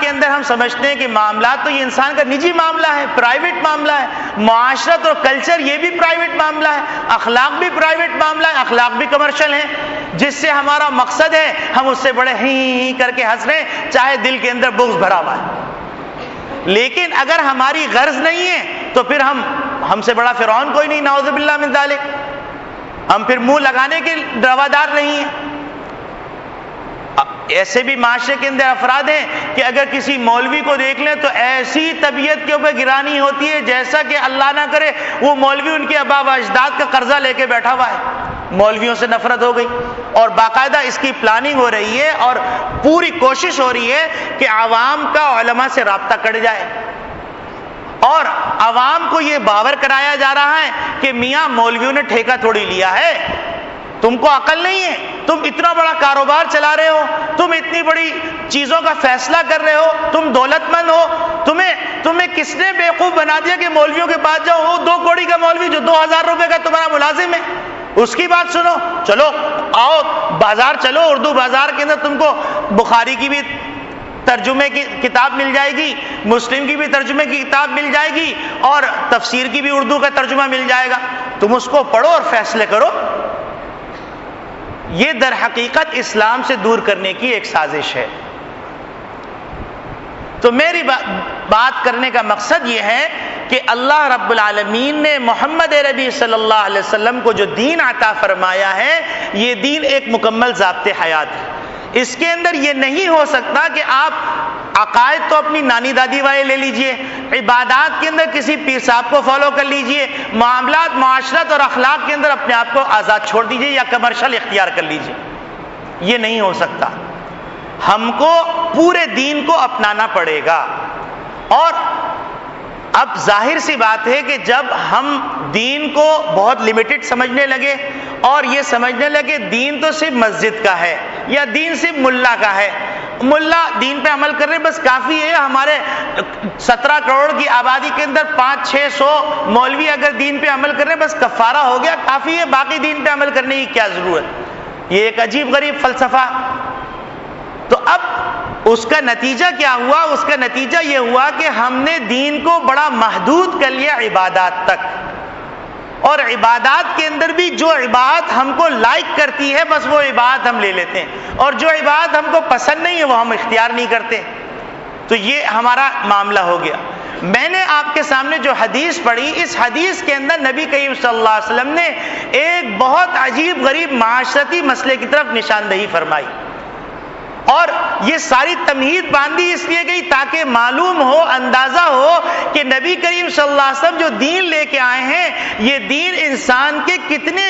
اندر ہم سمجھتے ہیں کہ معاملات تو یہ انسان کا نجی معاملہ ہے، پرائیویٹ معاملہ ہے. معاشرت اور کلچر یہ بھی پرائیویٹ معاملہ ہے، اخلاق بھی پرائیویٹ معاملہ ہے، اخلاق بھی کمرشل ہیں. جس سے ہمارا مقصد ہے ہم اس سے بڑے ہی کر کے ہنس رہے ہیں، چاہے دل کے اندر بغض بھرا ہوا ہے. لیکن اگر ہماری غرض نہیں ہے تو پھر ہم سے بڑا فرعون کوئی نہیں، نعوذ باللہ من ذالک. ہم پھر منہ لگانے کے روادار نہیں ہیں. ایسے بھی معاشرے کے اندر افراد ہیں کہ اگر کسی مولوی کو دیکھ لیں تو ایسی طبیعت کے اوپر گرانی ہوتی ہے جیسا کہ اللہ نہ کرے وہ مولوی ان کے آباء و اجداد کا قرضہ لے کے بیٹھا ہوا ہے. مولویوں سے نفرت ہو گئی اور باقاعدہ اس کی پلاننگ ہو رہی ہے اور پوری کوشش ہو رہی ہے کہ عوام کا علماء سے رابطہ کٹ جائے. اور عوام کو یہ باور کرایا جا رہا ہے کہ میاں مولویوں نے ٹھیکہ تھوڑی لیا ہے، تم کو عقل نہیں ہے، تم اتنا بڑا کاروبار چلا رہے ہو، تم اتنی بڑی چیزوں کا فیصلہ کر رہے ہو، تم دولت مند ہو، تمہیں کس نے بیوقوف بنا دیا کہ مولویوں کے پاس جاؤ؟ وہ 2 کوڑی کا مولوی جو 2000 روپے کا تمہارا ملازم ہے اس کی بات سنو. چلو آؤ بازار چلو، اردو بازار کے اندر تم کو بخاری کی بھی ترجمے کی کتاب مل جائے گی، مسلم کی بھی ترجمے کی کتاب مل جائے گی اور تفسیر کی بھی اردو کا ترجمہ مل جائے گا. تم اس کو پڑھو اور فیصلے کرو. یہ در حقیقت اسلام سے دور کرنے کی ایک سازش ہے. تو میری بات کرنے کا مقصد یہ ہے کہ اللہ رب العالمین نے محمد عربی صلی اللہ علیہ وسلم کو جو دین عطا فرمایا ہے یہ دین ایک مکمل ضابط حیات ہے. اس کے اندر یہ نہیں ہو سکتا کہ آپ عقائد تو اپنی نانی دادی والے لے لیجئے، عبادات کے اندر کسی پیر صاحب کو فالو کر لیجئے، معاملات معاشرت اور اخلاق کے اندر اپنے آپ کو آزاد چھوڑ دیجئے یا کمرشل اختیار کر لیجئے. یہ نہیں ہو سکتا. ہم کو پورے دین کو اپنانا پڑے گا. اور اب ظاہر سی بات ہے کہ جب ہم دین کو بہت لمیٹڈ سمجھنے لگے اور یہ سمجھنے لگے دین تو صرف مسجد کا ہے یا دین صرف ملا کا ہے، ملا دین پہ عمل کر رہے بس کافی ہے، ہمارے 17 کروڑ کی آبادی کے اندر 500-600 مولوی اگر دین پہ عمل کر رہے بس کفارہ ہو گیا، کافی ہے، باقی دین پہ عمل کرنے کی کیا ضرورت. یہ ایک عجیب غریب فلسفہ. تو اب اس کا نتیجہ کیا ہوا؟ اس کا نتیجہ یہ ہوا کہ ہم نے دین کو بڑا محدود کر لیا عبادات تک. اور عبادات کے اندر بھی جو عبادت ہم کو لائک کرتی ہے بس وہ عبادت ہم لے لیتے ہیں، اور جو عبادت ہم کو پسند نہیں ہے وہ ہم اختیار نہیں کرتے. تو یہ ہمارا معاملہ ہو گیا. میں نے آپ کے سامنے جو حدیث پڑھی، اس حدیث کے اندر نبی کریم صلی اللہ علیہ وسلم نے ایک بہت عجیب غریب معاشرتی مسئلے کی طرف نشاندہی فرمائی. اور یہ ساری تمہید باندھی اس لیے گئی تاکہ معلوم ہو، اندازہ ہو کہ نبی کریم صلی اللہ علیہ وسلم جو دین لے کے آئے ہیں یہ دین انسان کے کتنے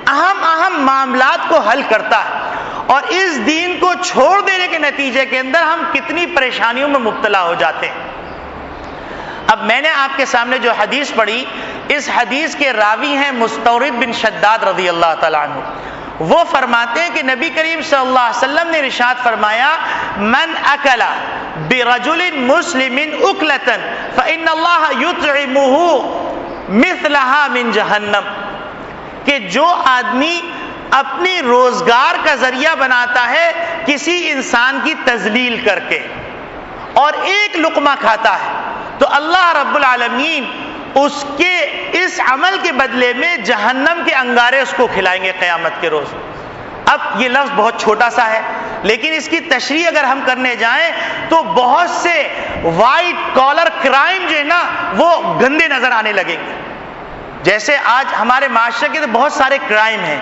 اہم معاملات کو حل کرتا ہے، اور اس دین کو چھوڑ دینے کے نتیجے کے اندر ہم کتنی پریشانیوں میں مبتلا ہو جاتے ہیں. اب میں نے آپ کے سامنے جو حدیث پڑھی، اس حدیث کے راوی ہیں مستورد بن شداد رضی اللہ تعالیٰ عنہ. وہ فرماتے ہیں کہ نبی کریم صلی اللہ علیہ وسلم نے ارشاد فرمایا، من اکل برجل مسلم اکلۃ فإن اللہ یطعمہ مثلها من جہنم. کہ جو آدمی اپنی روزگار کا ذریعہ بناتا ہے کسی انسان کی تذلیل کر کے اور ایک لقمہ کھاتا ہے تو اللہ رب العالمین اس کے اس عمل کے بدلے میں جہنم کے انگارے اس کو کھلائیں گے قیامت کے روز. اب یہ لفظ بہت چھوٹا سا ہے لیکن اس کی تشریح اگر ہم کرنے جائیں تو بہت سے وائٹ کالر کرائم جو ہے نا وہ گندے نظر آنے لگیں گے. جیسے آج ہمارے معاشرے کے بہت سارے کرائم ہیں.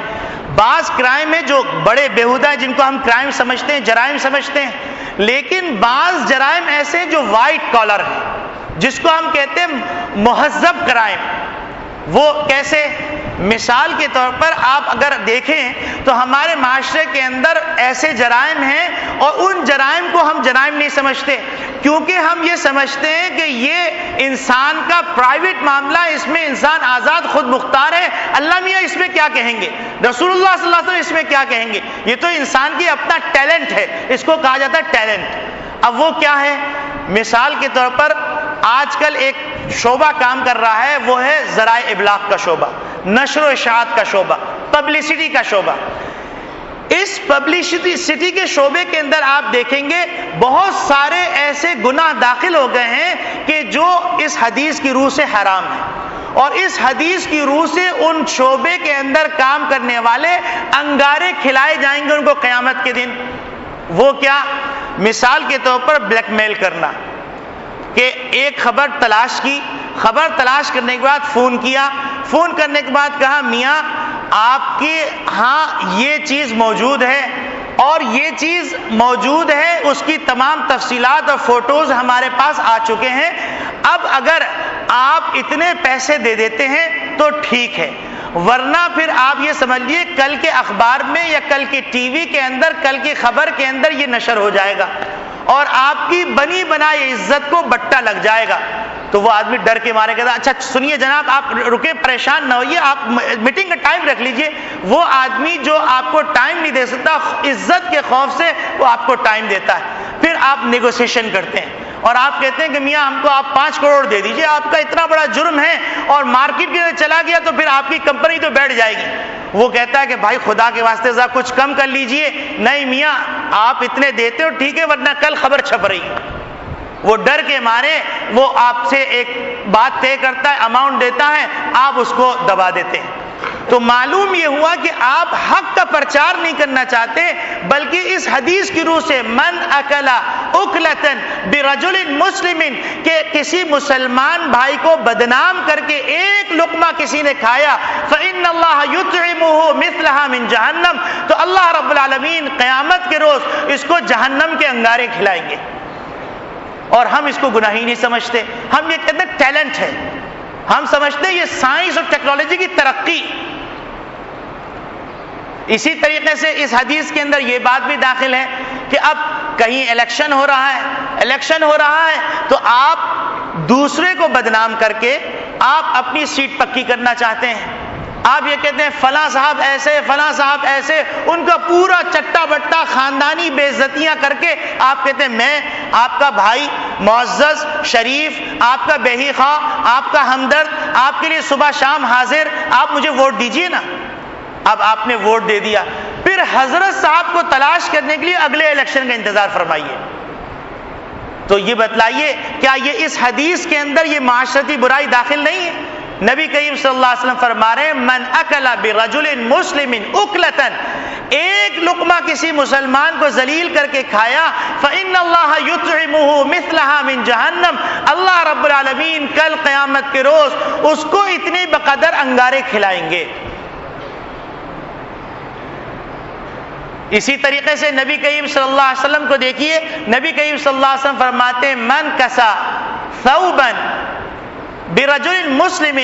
بعض کرائم ہیں جو بڑے بیہودہ ہیں جن کو ہم کرائم سمجھتے ہیں، جرائم سمجھتے ہیں، لیکن بعض جرائم ایسے ہیں جو وائٹ کالر ہیں جس کو ہم کہتے ہیں مہذب کرائم. وہ کیسے؟ مثال کے طور پر آپ اگر دیکھیں تو ہمارے معاشرے کے اندر ایسے جرائم ہیں اور ان جرائم کو ہم جرائم نہیں سمجھتے، کیونکہ ہم یہ سمجھتے ہیں کہ یہ انسان کا پرائیویٹ معاملہ ہے، اس میں انسان آزاد خود مختار ہے، اللہ میاں اس میں کیا کہیں گے، رسول اللہ صلی اللہ علیہ وسلم اس میں کیا کہیں گے، یہ تو انسان کی اپنا ٹیلنٹ ہے، اس کو کہا جاتا ہے ٹیلنٹ۔ اب وہ کیا ہے؟ مثال کے طور پر آج کل ایک شعبہ کام کر رہا ہے، وہ ہے ذرائع ابلاغ کا شعبہ، نشر و اشاعت کا شعبہ، پبلسٹی کا شعبہ۔ اس پبلسٹی کے شعبے کے اندر آپ دیکھیں گے بہت سارے ایسے گناہ داخل ہو گئے ہیں کہ جو اس حدیث کی روح سے حرام ہے، اور اس حدیث کی روح سے ان شعبے کے اندر کام کرنے والے انگارے کھلائے جائیں گے ان کو قیامت کے دن۔ وہ کیا؟ مثال کے طور پر بلیک میل کرنا، کہ ایک خبر تلاش کی، خبر تلاش کرنے کے بعد فون کیا، فون کرنے کے بعد کہا میاں آپ کے ہاں یہ چیز موجود ہے اور یہ چیز موجود ہے، اس کی تمام تفصیلات اور فوٹوز ہمارے پاس آ چکے ہیں، اب اگر آپ اتنے پیسے دے دیتے ہیں تو ٹھیک ہے، ورنہ پھر آپ یہ سمجھ لیے کل کے اخبار میں یا کل کے ٹی وی کے اندر، کل کی خبر کے اندر یہ نشر ہو جائے گا اور آپ کی بنی بنائی عزت کو بٹا لگ جائے گا۔ تو وہ آدمی ڈر کے مارے کہتا اچھا سنیے جناب آپ رکے، پریشان نہ ہوئیے، آپ میٹنگ کا ٹائم رکھ لیجئے۔ وہ آدمی جو آپ کو ٹائم نہیں دے سکتا، عزت کے خوف سے وہ آپ کو ٹائم دیتا ہے، پھر آپ نیگوسیشن کرتے ہیں اور آپ کہتے ہیں کہ میاں ہم کو آپ 5 کروڑ دے دیجئے، آپ کا اتنا بڑا جرم ہے، اور مارکیٹ کے اندر چلا گیا تو پھر آپ کی کمپنی تو بیٹھ جائے گی۔ وہ کہتا ہے کہ بھائی خدا کے واسطے ذرا کچھ کم کر لیجئے۔ نہیں میاں آپ اتنے دیتے ہو ٹھیک ہے، ورنہ کل خبر چھپ رہی۔ وہ ڈر کے مارے وہ آپ سے ایک بات طے کرتا ہے، اماؤنٹ دیتا ہے، آپ اس کو دبا دیتے ہیں۔ تو معلوم یہ ہوا کہ آپ حق کا پرچار نہیں کرنا چاہتے، بلکہ اس حدیث کی روح سے من اکلا اکلتن برجل مسلم، کہ کسی مسلمان بھائی کو بدنام کر کے ایک لقمہ کسی نے کھایا، فإن اللہ یطعمہ مثلہا من جہنم، تو اللہ رب العالمین قیامت کے روز اس کو جہنم کے انگارے کھلائیں گے، اور ہم اس کو گناہ ہی نہیں سمجھتے۔ ہم یہ کہتے ہیں ٹیلنٹ ہے، ہم سمجھتے ہیں یہ سائنس اور ٹیکنالوجی کی ترقی۔ اسی طریقے سے اس حدیث کے اندر یہ بات بھی داخل ہے کہ اب کہیں الیکشن ہو رہا ہے تو آپ دوسرے کو بدنام کر کے آپ اپنی سیٹ پکی کرنا چاہتے ہیں، آپ یہ کہتے ہیں فلاں صاحب ایسے، فلاں صاحب ایسے، ان کا پورا چٹا بٹا خاندانی بے عزتیاں کر کے آپ کہتے ہیں میں آپ کا بھائی معزز شریف، آپ کا بہی خواہ، آپ کا ہمدرد، آپ کے لیے صبح شام حاضر، آپ مجھے ووٹ دیجئے نا۔ اب آپ نے ووٹ دے دیا، پھر حضرت صاحب کو تلاش کرنے کے لیے اگلے الیکشن کا انتظار فرمائیے۔ تو یہ بتلائیے کیا یہ اس حدیث کے اندر یہ معاشرتی برائی داخل نہیں ہے؟ نبی کریم صلی اللہ علیہ وسلم فرما رہے ہیں من اکل برجل مسلم اکلتن، ایک لقمہ کسی مسلمان کو ذلیل کر کے کھایا، فإن اللہ یطعمہ مثلہا من جہنم، اللہ رب العالمین کل قیامت کے روز اس کو اتنے بقدر انگارے کھلائیں گے۔ اسی طریقے سے نبی کریم صلی اللہ علیہ وسلم کو دیکھیے، نبی کریم صلی اللہ علیہ وسلم فرماتے ہیں من کسا ثوبا برجل مسلم،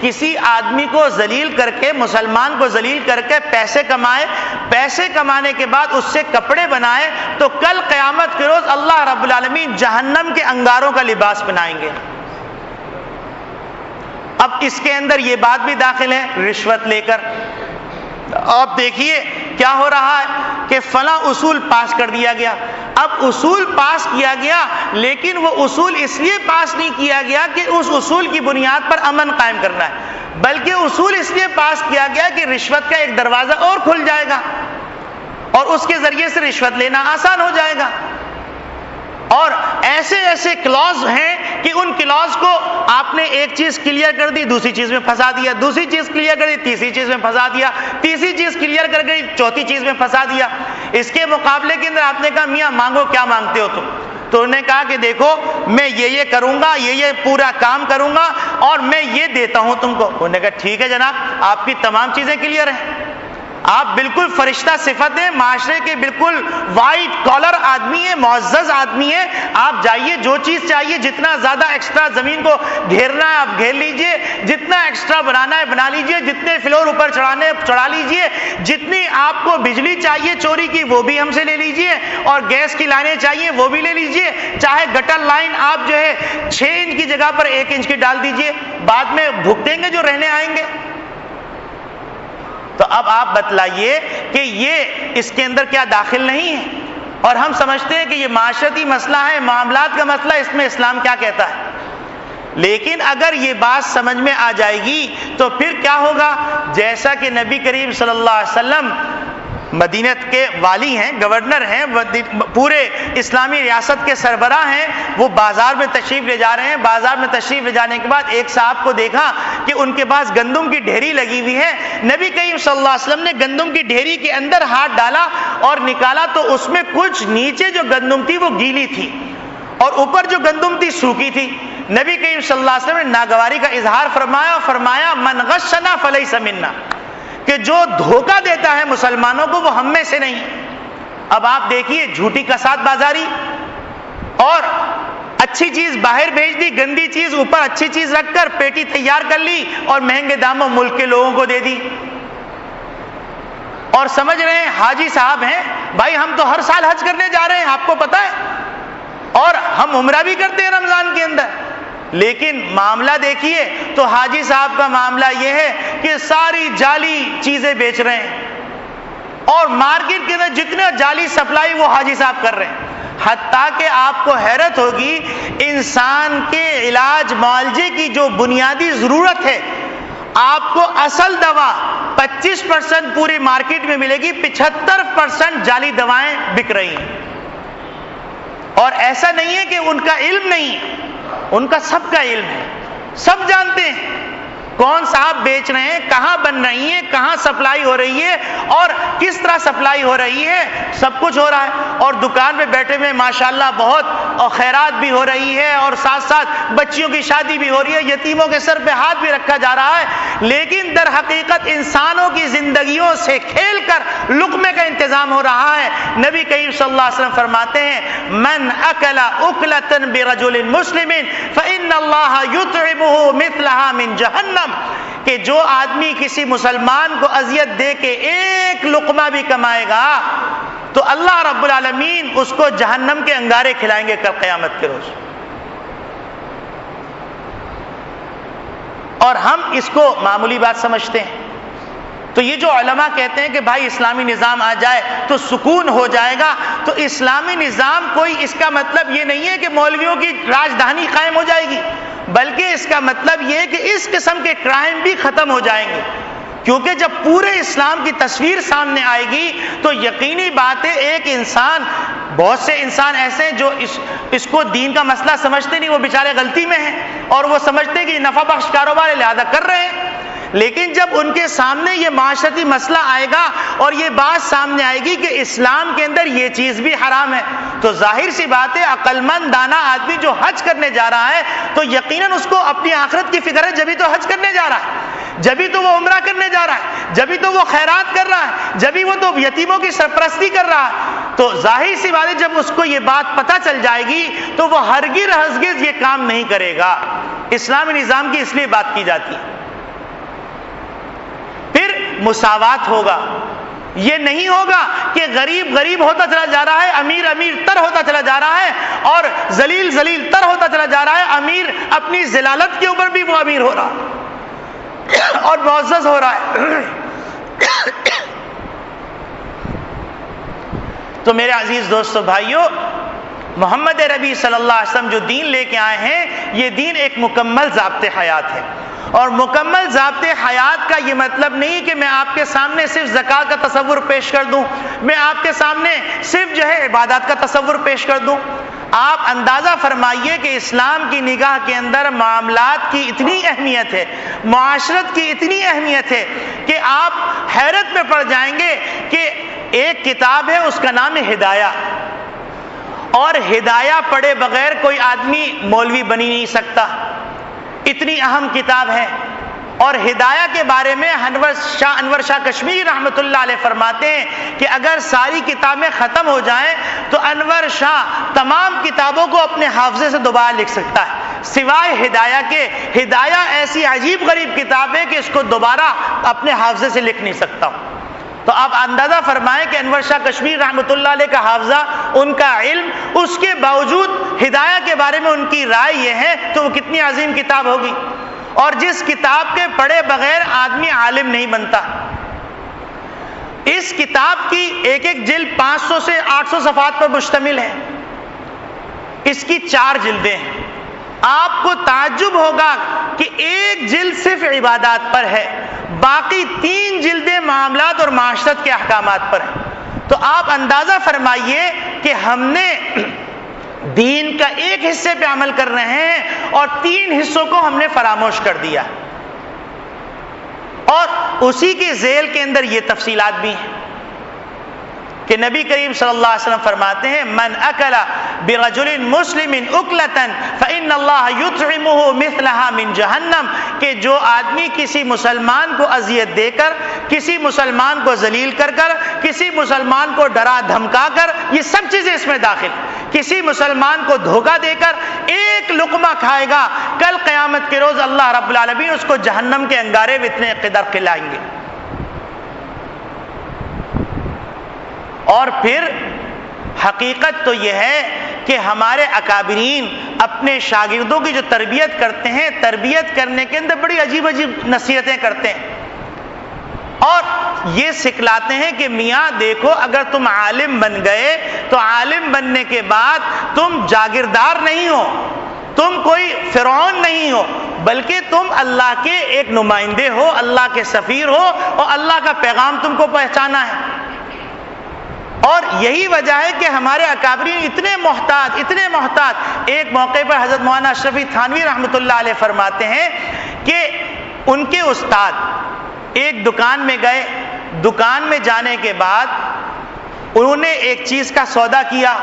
کسی آدمی کو ذلیل کر کے، مسلمان کو ذلیل کر کے پیسے کمائے، پیسے کمانے کے بعد اس سے کپڑے بنائے، تو کل قیامت کے روز اللہ رب العالمین جہنم کے انگاروں کا لباس پہنائیں گے۔ اب اس کے اندر یہ بات بھی داخل ہے رشوت لے کر۔ آپ دیکھیے کیا ہو رہا ہے کہ فلاں اصول پاس کر دیا گیا، اب اصول پاس کیا گیا لیکن وہ اصول اس لیے پاس نہیں کیا گیا کہ اس اصول کی بنیاد پر امن قائم کرنا ہے، بلکہ اصول اس لیے پاس کیا گیا کہ رشوت کا ایک دروازہ اور کھل جائے گا اور اس کے ذریعے سے رشوت لینا آسان ہو جائے گا۔ اور ایسے ایسے کلاز ہیں کہ ان کلاز کو آپ نے ایک چیز کلیئر کر دی دوسری چیز میں پھنسا دیا، دوسری چیز کلیئر کر دی تیسری چیز میں پھنسا دیا، تیسری چیز کلیئر کر گئی چوتھی چیز میں پھنسا دیا۔ اس کے مقابلے کے اندر آپ نے کہا میاں مانگو کیا مانگتے ہو تم؟ تو انہوں نے کہا کہ دیکھو میں یہ کروں گا، یہ پورا کام کروں گا اور میں یہ دیتا ہوں تم کو۔ انہوں نے کہا ٹھیک ہے جناب، آپ کی تمام چیزیں کلیئر ہیں۔ آپ بالکل فرشتہ صفت ہیں، معاشرے کے بالکل وائٹ کالر آدمی ہیں، معزز آدمی ہیں. آپ جائیے، جو چیز چاہیے، جتنا زیادہ ایکسٹرا زمین کو گھیرنا ہے آپ گھیر لیجئے، جتنا ایکسٹرا بنانا ہے بنا لیجئے، جتنے فلور اوپر چڑھانے چڑھا لیجئے، جتنی آپ کو بجلی چاہیے چوری کی وہ بھی ہم سے لے لیجئے، اور گیس کی لائنیں چاہیے وہ بھی لے لیجئے. چاہے گٹر لائن آپ جو ہے 6 انچ کی جگہ پر 1 انچ کی ڈال دیجئے، بعد میں بھگتیں گے جو رہنے آئیں گے. تو اب آپ بتلائیے کہ یہ اس کے اندر کیا داخل نہیں ہے؟ اور ہم سمجھتے ہیں کہ یہ معاشرتی مسئلہ ہے، معاملات کا مسئلہ، اس میں اسلام کیا کہتا ہے. لیکن اگر یہ بات سمجھ میں آ جائے گی تو پھر کیا ہوگا؟ جیسا کہ نبی کریم صلی اللہ علیہ وسلم مدینہ کے والی ہیں، گورنر ہیں، پورے اسلامی ریاست کے سربراہ ہیں، وہ بازار میں تشریف لے جا رہے ہیں. بازار میں تشریف لے جانے کے بعد ایک صاحب کو دیکھا کہ ان کے پاس گندم کی ڈھیری لگی ہوئی ہے. نبی کریم صلی اللہ علیہ وسلم نے گندم کی ڈھیری کے اندر ہاتھ ڈالا اور نکالا تو اس میں کچھ نیچے جو گندم تھی وہ گیلی تھی اور اوپر جو گندم تھی سوکھی تھی. نبی کریم صلی اللہ علیہ وسلم نے ناگواری کا اظہار فرمایا من غشنا فلیس منا، کہ جو دھوکہ دیتا ہے مسلمانوں کو وہ ہم میں سے نہیں. اب آپ دیکھیے، جھوٹی کساد بازاری اور اچھی چیز باہر بھیج دی، گندی چیز اوپر اچھی چیز رکھ کر پیٹی تیار کر لی اور مہنگے داموں ملک کے لوگوں کو دے دی. اور سمجھ رہے ہیں حاجی صاحب ہیں، بھائی ہم تو ہر سال حج کرنے جا رہے ہیں، آپ کو پتہ ہے، اور ہم عمرہ بھی کرتے ہیں رمضان کے اندر. لیکن معاملہ دیکھیے تو حاجی صاحب کا معاملہ یہ ہے کہ ساری جعلی چیزیں بیچ رہے ہیں اور مارکیٹ کے اندر جتنے جعلی سپلائی وہ حاجی صاحب کر رہے ہیں. حتیٰ کہ آپ کو حیرت ہوگی، انسان کے علاج معالجے کی جو بنیادی ضرورت ہے، آپ کو اصل دوا 25% پوری مارکیٹ میں ملے گی، 75% جعلی دوائیں بک رہی ہیں. اور ایسا نہیں ہے کہ ان کا علم نہیں، ان کا سب کا علم ہے، سب جانتے ہیں کون صاحب بیچ رہے ہیں، کہاں بن رہی ہیں، کہاں سپلائی ہو رہی ہے اور کس طرح سپلائی ہو رہی ہے، سب کچھ ہو رہا ہے. اور دکان پہ بیٹھے ہوئے ماشاءاللہ بہت اور خیرات بھی ہو رہی ہے اور ساتھ ساتھ بچیوں کی شادی بھی ہو رہی ہے، یتیموں کے سر پہ ہاتھ بھی رکھا جا رہا ہے. لیکن در حقیقت انسانوں کی زندگیوں سے کھیل کر لقمے کا انتظام ہو رہا ہے. نبی کریم صلی اللہ علیہ وسلم فرماتے ہیں من اکل اکلۃ برجل مسلم فإن اللہ یطعمہ مثلها من جہنم، کہ جو آدمی کسی مسلمان کو اذیت دے کے ایک لقمہ بھی کمائے گا تو اللہ رب العالمین اس کو جہنم کے انگارے کھلائیں گے کل قیامت کے روز. اور ہم اس کو معمولی بات سمجھتے ہیں. تو یہ جو علماء کہتے ہیں کہ بھائی اسلامی نظام آ جائے تو سکون ہو جائے گا، تو اسلامی نظام کوئی اس کا مطلب یہ نہیں ہے کہ مولویوں کی راجدھانی قائم ہو جائے گی، بلکہ اس کا مطلب یہ ہے کہ اس قسم کے کرائم بھی ختم ہو جائیں گے. کیونکہ جب پورے اسلام کی تصویر سامنے آئے گی تو یقینی بات ہے ایک انسان، بہت سے انسان ایسے ہیں جو اس کو دین کا مسئلہ سمجھتے نہیں، وہ بیچارے غلطی میں ہیں اور وہ سمجھتے ہیں کہ یہ نفع بخش کاروبار ہے لہذا کر رہے ہیں. لیکن جب ان کے سامنے یہ معاشرتی مسئلہ آئے گا اور یہ بات سامنے آئے گی کہ اسلام کے اندر یہ چیز بھی حرام ہے، تو ظاہر سی بات ہے عقل مند دانا آدمی جو حج کرنے جا رہا ہے تو یقیناً اس کو اپنی آخرت کی فکر ہے، جبھی تو حج کرنے جا رہا ہے، جبھی تو وہ عمرہ کرنے جا رہا ہے، جبھی تو وہ خیرات کر رہا ہے، جبھی وہ تو یتیموں کی سرپرستی کر رہا ہے. تو ظاہر سی بات ہے جب اس کو یہ بات پتہ چل جائے گی تو وہ ہرگز یہ کام نہیں کرے گا. اسلامی نظام کی اس لیے بات کی جاتی ہے. پھر مساوات ہوگا، یہ نہیں ہوگا کہ غریب غریب ہوتا چلا جا رہا ہے، امیر امیر تر ہوتا چلا جا رہا ہے اور ذلیل ذلیل تر ہوتا چلا جا رہا ہے. امیر اپنی ذلالت کے اوپر بھی وہ امیر ہو رہا اور معزز ہو رہا ہے. تو میرے عزیز دوستو بھائیو، محمد ربی صلی اللہ علیہ وسلم جو دین لے کے آئے ہیں یہ دین ایک مکمل ضابط حیات ہے. اور مکمل ضابط حیات کا یہ مطلب نہیں کہ میں آپ کے سامنے صرف زکوٰۃ کا تصور پیش کر دوں، میں آپ کے سامنے صرف جو ہے عبادات کا تصور پیش کر دوں. آپ اندازہ فرمائیے کہ اسلام کی نگاہ کے اندر معاملات کی اتنی اہمیت ہے، معاشرت کی اتنی اہمیت ہے کہ آپ حیرت میں پڑ جائیں گے کہ ایک کتاب ہے اس کا نام ہے ہدایہ، اور ہدایہ پڑھے بغیر کوئی آدمی مولوی بنی نہیں سکتا، اتنی اہم کتاب ہے. اور ہدایہ کے بارے میں انور شاہ کشمیری رحمۃ اللہ علیہ فرماتے ہیں کہ اگر ساری کتابیں ختم ہو جائیں تو انور شاہ تمام کتابوں کو اپنے حافظے سے دوبارہ لکھ سکتا ہے سوائے ہدایہ کے. ہدایہ ایسی عجیب غریب کتاب ہے کہ اس کو دوبارہ اپنے حافظے سے لکھ نہیں سکتا ہوں. تو آپ اندازہ فرمائیں کہ انور شاہ کشمیری رحمۃ اللہ علیہ کا حافظہ، ان کا علم، اس کے باوجود ہدایہ کے بارے میں ان کی رائے یہ ہے تو وہ کتنی عظیم کتاب ہوگی. اور جس کتاب کے پڑھے بغیر آدمی عالم نہیں بنتا. اس کتاب کی ایک ایک جلد 500 سے 800 صفحات پر مشتمل ہے. اس کی 4 جلدیں ہیں. آپ کو تعجب ہوگا کہ ایک جلد صرف عبادات پر ہے، باقی 3 جلدیں معاملات اور معاشرت کے احکامات پر ہیں. تو آپ اندازہ فرمائیے کہ ہم نے دین کا ایک حصے پہ عمل کر رہے ہیں اور 3 حصوں کو ہم نے فراموش کر دیا. اور اسی کے ذیل کے اندر یہ تفصیلات بھی ہیں کہ نبی کریم صلی اللہ علیہ وسلم فرماتے ہیں من اکل برجل مسلم اکلۃ فإن اللہ یطعمہ مثلہا من جہنم، کہ جو آدمی کسی مسلمان کو اذیت دے کر، کسی مسلمان کو ذلیل کر کر، کسی مسلمان کو ڈرا دھمکا کر، یہ سب چیزیں اس میں داخل، کسی مسلمان کو دھوکہ دے کر ایک لقمہ کھائے گا، کل قیامت کے روز اللہ رب العالمین اس کو جہنم کے انگارے میں اتنے قدر کھلائیں گے. اور پھر حقیقت تو یہ ہے کہ ہمارے اکابرین اپنے شاگردوں کی جو تربیت کرتے ہیں، تربیت کرنے کے اندر بڑی عجیب عجیب نصیحتیں کرتے ہیں اور یہ سکھلاتے ہیں کہ میاں دیکھو، اگر تم عالم بن گئے تو عالم بننے کے بعد تم جاگیردار نہیں ہو، تم کوئی فرعون نہیں ہو، بلکہ تم اللہ کے ایک نمائندے ہو، اللہ کے سفیر ہو اور اللہ کا پیغام تم کو پہنچانا ہے. اور یہی وجہ ہے کہ ہمارے اکابرین اتنے محتاط. ایک موقع پر حضرت مولانا اشرفی تھانوی رحمۃ اللہ علیہ فرماتے ہیں کہ ان کے استاد ایک دکان میں گئے، دکان میں جانے کے بعد انہوں نے ایک چیز کا سودا کیا،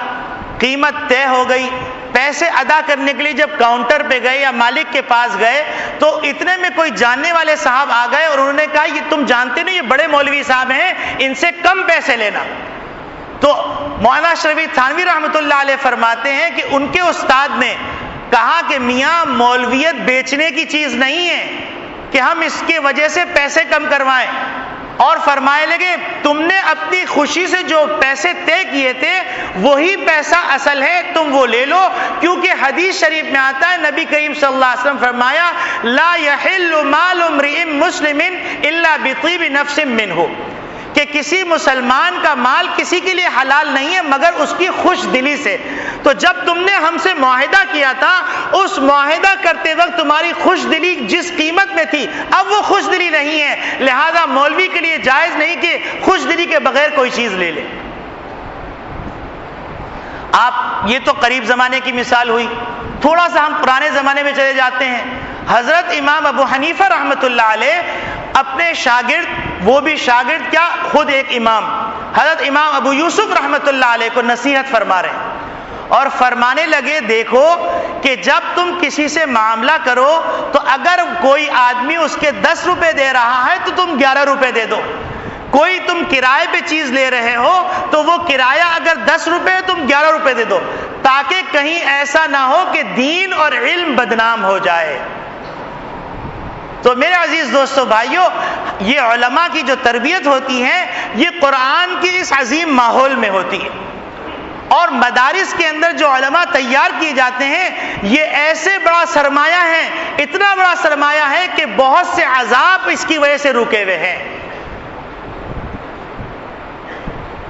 قیمت طے ہو گئی، پیسے ادا کرنے کے لیے جب کاؤنٹر پہ گئے یا مالک کے پاس گئے تو اتنے میں کوئی جاننے والے صاحب آ گئے اور انہوں نے کہا یہ تم جانتے نہیں، یہ بڑے مولوی صاحب ہیں، ان سے کم پیسے لینا. تو مولانا شرفی تھانوی رحمۃ اللہ علیہ فرماتے ہیں کہ ان کے استاد نے کہا کہ میاں مولویت بیچنے کی چیز نہیں ہے کہ ہم اس کی وجہ سے پیسے کم کروائیں. اور فرمائے لگے تم نے اپنی خوشی سے جو پیسے طے کیے تھے وہی پیسہ اصل ہے، تم وہ لے لو، کیونکہ حدیث شریف میں آتا ہے نبی کریم صلی اللہ علیہ وسلم فرمایا لا يحل مال امرئ مسلم الا بطیب نفس منہ، کہ کسی مسلمان کا مال کسی کے لیے حلال نہیں ہے مگر اس کی خوش دلی سے. تو جب تم نے ہم سے معاہدہ کیا تھا اس معاہدہ کرتے وقت تمہاری خوش دلی جس قیمت میں تھی اب وہ خوش دلی نہیں ہے، لہذا مولوی کے لیے جائز نہیں کہ خوش دلی کے بغیر کوئی چیز لے لے. آپ یہ تو قریب زمانے کی مثال ہوئی. تھوڑا سا ہم پرانے زمانے میں چلے جاتے ہیں. حضرت امام ابو حنیفہ رحمۃ اللہ علیہ اپنے شاگرد، وہ بھی شاگرد کیا خود ایک امام، حضرت امام ابو یوسف رحمۃ اللہ علیہ کو نصیحت فرما رہے ہیں اور فرمانے لگے دیکھو کہ جب تم کسی سے معاملہ کرو تو اگر کوئی آدمی اس کے 10 روپے دے رہا ہے تو تم 11 روپے دے دو. کوئی تم کرائے پہ چیز لے رہے ہو تو وہ کرایہ اگر 10 روپے ہے تم 11 روپے دے دو، تاکہ کہیں ایسا نہ ہو کہ دین اور علم بدنام ہو جائے. تو میرے عزیز دوستو بھائیو، یہ علماء کی جو تربیت ہوتی ہے یہ قرآن کی اس عظیم ماحول میں ہوتی ہے، اور مدارس کے اندر جو علماء تیار کیے جاتے ہیں یہ ایسے بڑا سرمایہ ہے، اتنا بڑا سرمایہ ہے کہ بہت سے عذاب اس کی وجہ سے رکے ہوئے ہیں.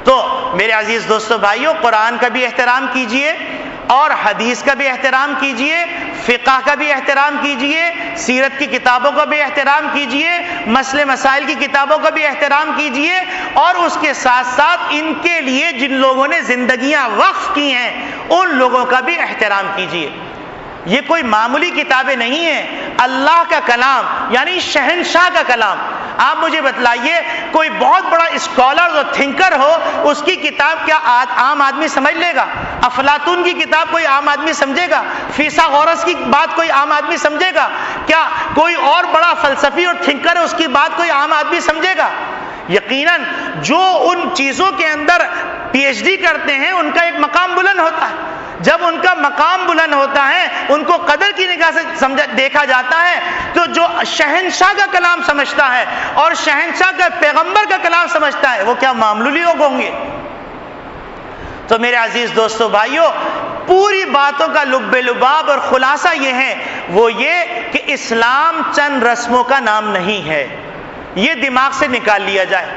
تو میرے عزیز دوستو بھائیو، قرآن کا بھی احترام کیجئے اور حدیث کا بھی احترام کیجئے، فقہ کا بھی احترام کیجئے، سیرت کی کتابوں کا بھی احترام کیجئے، مسئلے مسائل کی کتابوں کا بھی احترام کیجئے، اور اس کے ساتھ ساتھ ان کے لیے جن لوگوں نے زندگیاں وقف کی ہیں ان لوگوں کا بھی احترام کیجئے. یہ کوئی معمولی کتابیں نہیں ہیں، اللہ کا کلام یعنی شہنشاہ کا کلام. آپ مجھے بتلائیے کوئی بہت بڑا اسکالر اور تھنکر ہو، اس کی کتاب کیا عام آدمی سمجھ لے گا؟ افلاطون کی کتاب کوئی عام آدمی سمجھے گا؟ فیثاغورس کی بات کوئی عام آدمی سمجھے گا؟ کیا کوئی اور بڑا فلسفی اور تھنکر ہے اس کی بات کوئی عام آدمی سمجھے گا؟ یقیناً جو ان چیزوں کے اندر پی ایچ ڈی کرتے ہیں ان کا ایک مقام بلند ہوتا ہے. جب ان کا مقام بلند ہوتا ہے، ان کو قدر کی نگاہ سے دیکھا جاتا ہے، تو جو شہنشاہ کا کلام سمجھتا ہے اور شہنشاہ کا پیغمبر کا کلام سمجھتا ہے وہ کیا معمولی لوگ ہوں گے؟ تو میرے عزیز دوستو بھائیو، پوری باتوں کا لب لباب اور خلاصہ یہ ہے، وہ یہ کہ اسلام چند رسموں کا نام نہیں ہے، یہ دماغ سے نکال لیا جائے.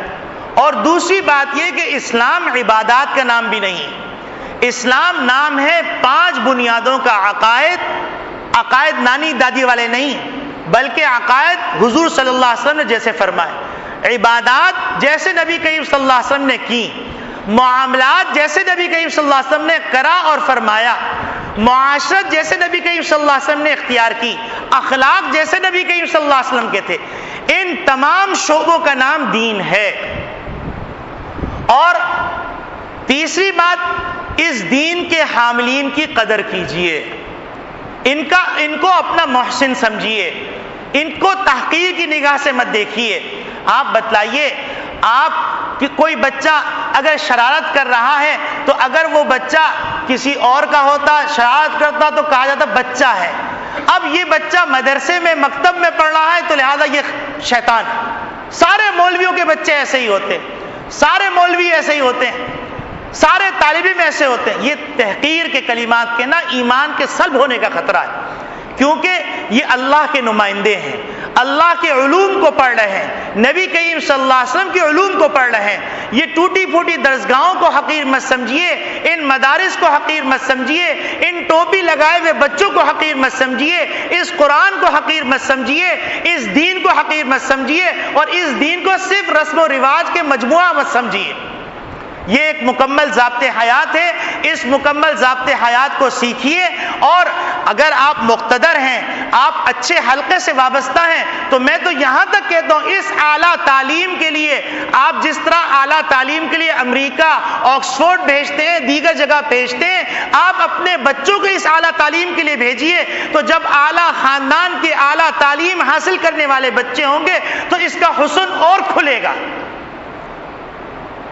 اور دوسری بات یہ کہ اسلام عبادات کا نام بھی نہیں. اسلام نام ہے 5 بنیادوں کا. عقائد نانی دادی والے نہیں، بلکہ عقائد حضور صلی اللہ علیہ وسلم نے جیسے فرمائے، عبادات جیسے نبی کریم صلی اللہ علیہ وسلم نے کی، معاملات جیسے نبی کریم صلی اللہ علیہ وسلم نے کرا اور فرمایا، معاشرت جیسے نبی کریم صلی اللہ علیہ وسلم نے اختیار کی، اخلاق جیسے نبی کریم صلی اللہ علیہ وسلم کے تھے. ان تمام شعبوں کا نام دین ہے. اور تیسری بات، اس دین کے حاملین کی قدر کیجئے، ان کو اپنا محسن سمجھیے، ان کو تحقیر کی نگاہ سے مت دیکھیے. آپ بتلائیے، آپ کوئی بچہ اگر شرارت کر رہا ہے تو اگر وہ بچہ کسی اور کا ہوتا، شرارت کرتا، تو کہا جاتا بچہ ہے. اب یہ بچہ مدرسے میں مکتب میں پڑھ رہا ہے تو لہذا یہ شیطان. سارے مولویوں کے بچے ایسے ہی ہوتے، سارے مولوی ایسے ہی ہوتے ہیں، سارے طالب علم ایسے ہوتے ہیں. یہ تحقیر کے کلمات کے نا ایمان کے سلب ہونے کا خطرہ ہے، کیونکہ یہ اللہ کے نمائندے ہیں، اللہ کے علوم کو پڑھ رہے ہیں، نبی کریم صلی اللہ علیہ وسلم کے علوم کو پڑھ رہے ہیں. یہ ٹوٹی پھوٹی درسگاہوں کو حقیر مت سمجھیے، ان مدارس کو حقیر مت سمجھیے، ان ٹوپی لگائے ہوئے بچوں کو حقیر مت سمجھیے، اس قرآن کو حقیر مت سمجھیے، اس دین کو حقیر مت سمجھیے، اور اس دین کو صرف رسم و رواج کے مجموعہ مت سمجھیے. یہ ایک مکمل ضابطۂ حیات ہے. اس مکمل ضابطۂ حیات کو سیکھیے. اور اگر آپ مقتدر ہیں، آپ اچھے حلقے سے وابستہ ہیں، تو میں تو یہاں تک کہتا ہوں اس اعلیٰ تعلیم کے لیے آپ جس طرح اعلیٰ تعلیم کے لیے امریکہ، آکسفورڈ بھیجتے ہیں، دیگر جگہ بھیجتے ہیں، آپ اپنے بچوں کو اس اعلیٰ تعلیم کے لیے بھیجیے. تو جب اعلیٰ خاندان کے اعلیٰ تعلیم حاصل کرنے والے بچے ہوں گے تو اس کا حسن اور کھلے گا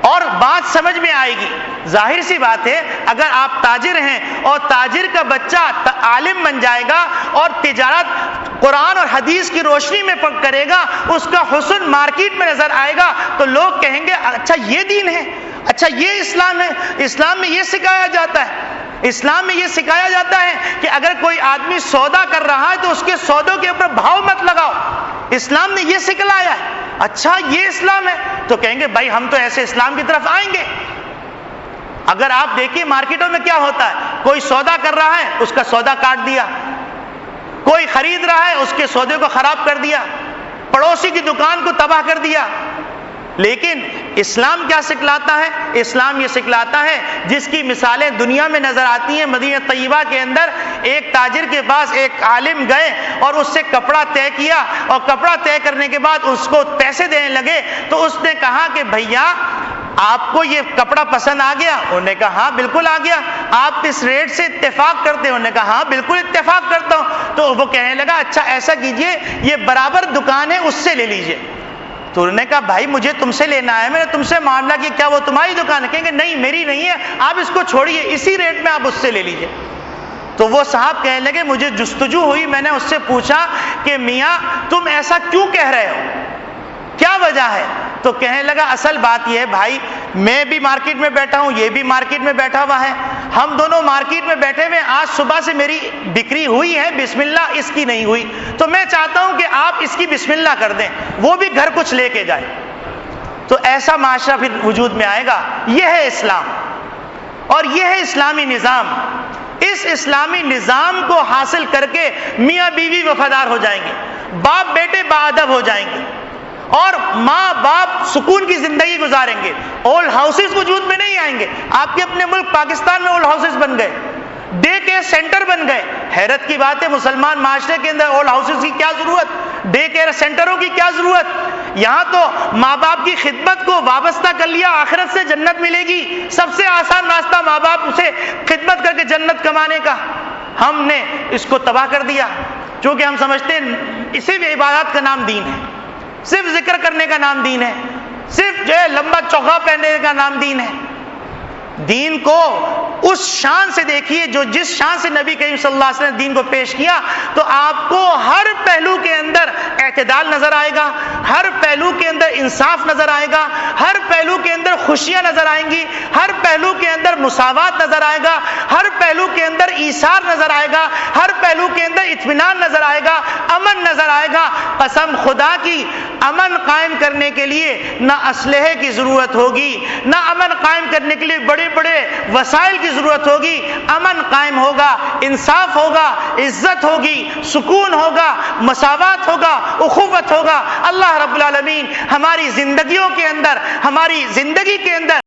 اور بات سمجھ میں آئے گی. ظاہر سی بات ہے، اگر آپ تاجر ہیں اور تاجر کا بچہ عالم بن جائے گا اور تجارت قرآن اور حدیث کی روشنی میں کرے گا، اس کا حسن مارکیٹ میں نظر آئے گا، تو لوگ کہیں گے اچھا یہ دین ہے، اچھا یہ اسلام ہے. اسلام میں یہ سکھایا جاتا ہے، اسلام میں یہ سکھایا جاتا ہے کہ اگر کوئی آدمی سودا کر رہا ہے تو اس کے سودوں کے اوپر بھاؤ مت لگاؤ. اسلام نے یہ سکھلایا ہے. اچھا یہ اسلام ہے، تو کہیں گے بھائی ہم تو ایسے اسلام کی طرف آئیں گے. اگر آپ دیکھیے مارکیٹوں میں کیا ہوتا ہے، کوئی سودا کر رہا ہے اس کا سودا کاٹ دیا، کوئی خرید رہا ہے اس کے سودے کو خراب کر دیا، پڑوسی کی دکان کو تباہ کر دیا. لیکن اسلام کیا سکھلاتا ہے؟ اسلام یہ سکھلاتا ہے جس کی مثالیں دنیا میں نظر آتی ہیں. مدینہ طیبہ کے اندر ایک تاجر کے پاس ایک عالم گئے اور اس سے کپڑا طے کیا، اور کپڑا طے کرنے کے بعد اس کو پیسے دینے لگے. تو اس نے کہا کہ بھیا آپ کو یہ کپڑا پسند آ گیا؟ انہوں نے کہا ہاں بالکل آ گیا. آپ اس ریٹ سے اتفاق کرتے ہیں؟ انہوں نے کہا ہاں بالکل اتفاق کرتا ہوں. تو وہ کہنے لگا اچھا ایسا کیجئے، یہ برابر دکان ہے اس سے لے لیجئے. تو انہوں نے کہا بھائی مجھے تم سے لینا ہے، میں نے تم سے معاملہ کیا، کیا وہ تمہاری دکان ہے؟ کہیں گے نہیں میری نہیں ہے، آپ اس کو چھوڑیے، اسی ریٹ میں آپ اس سے لے لیجئے. تو وہ صاحب کہنے لگے مجھے جستجو ہوئی، میں نے اس سے پوچھا کہ میاں تم ایسا کیوں کہہ رہے ہو، کیا وجہ ہے؟ تو کہنے لگا اصل بات یہ ہے بھائی، میں بھی مارکیٹ میں بیٹھا ہوں، یہ بھی مارکیٹ میں بیٹھا ہوا ہے، ہم دونوں مارکیٹ میں بیٹھے ہوئے، آج صبح سے میری بکری ہوئی ہے، بسم اللہ اس کی نہیں ہوئی، تو میں چاہتا ہوں کہ آپ اس کی بسم اللہ کر دیں، وہ بھی گھر کچھ لے کے جائے. تو ایسا معاشرہ پھر وجود میں آئے گا. یہ ہے اسلام اور یہ ہے اسلامی نظام. اس اسلامی نظام کو حاصل کر کے میاں بیوی وفادار ہو جائیں گے، باپ بیٹے باادب ہو جائیں گے، اور ماں باپ سکون کی زندگی گزاریں گے. اولڈ ہاؤسز وجود میں نہیں آئیں گے. آپ کے اپنے ملک پاکستان میں اولڈ ہاؤسز بن گئے، ڈے کیئر سینٹر بن گئے. حیرت کی بات ہے مسلمان معاشرے کے اندر اولڈ ہاؤسز کی کیا ضرورت، ڈے کیئر سینٹروں کی کیا ضرورت. یہاں تو ماں باپ کی خدمت کو وابستہ کر لیا، آخرت سے جنت ملے گی، سب سے آسان راستہ ماں باپ سے خدمت کر کے جنت کمانے کا، ہم نے اس کو تباہ کر دیا، چونکہ ہم سمجھتے ہیں صرف عبادات کا نام دین ہے، صرف ذکر کرنے کا نام دین ہے، صرف جو ہے لمبا چوکا پہننے کا نام دین ہے۔ دین کو اس شان سے دیکھیے جو جس شان سے نبی کریم صلی اللہ علیہ وسلم نے دین کو پیش کیا، تو آپ کو ہر پہلو کے اندر اعتدال نظر آئے گا، ہر پہلو کے اندر انصاف نظر آئے گا، ہر پہلو کے اندر خوشیاں نظر آئیں گی، ہر پہلو کے اندر مساوات نظر آئے گا، ہر پہلو کے اندر ایثار نظر آئے گا، ہر پہلو کے اندر اطمینان نظر آئے گا، امن نظر آئے گا۔ قسم خدا کی، امن قائم کرنے کے لیے نہ اسلحے کی ضرورت ہوگی، نہ امن قائم کرنے کے لیے بڑے بڑے وسائل کی ضرورت ہوگی، امن قائم ہوگا، انصاف ہوگا، عزت ہوگی، سکون ہوگا، مساوات ہوگا، اخوت ہوگا۔ اللہ رب العالمین ہماری زندگیوں کے اندر، ہماری زندگی کے اندر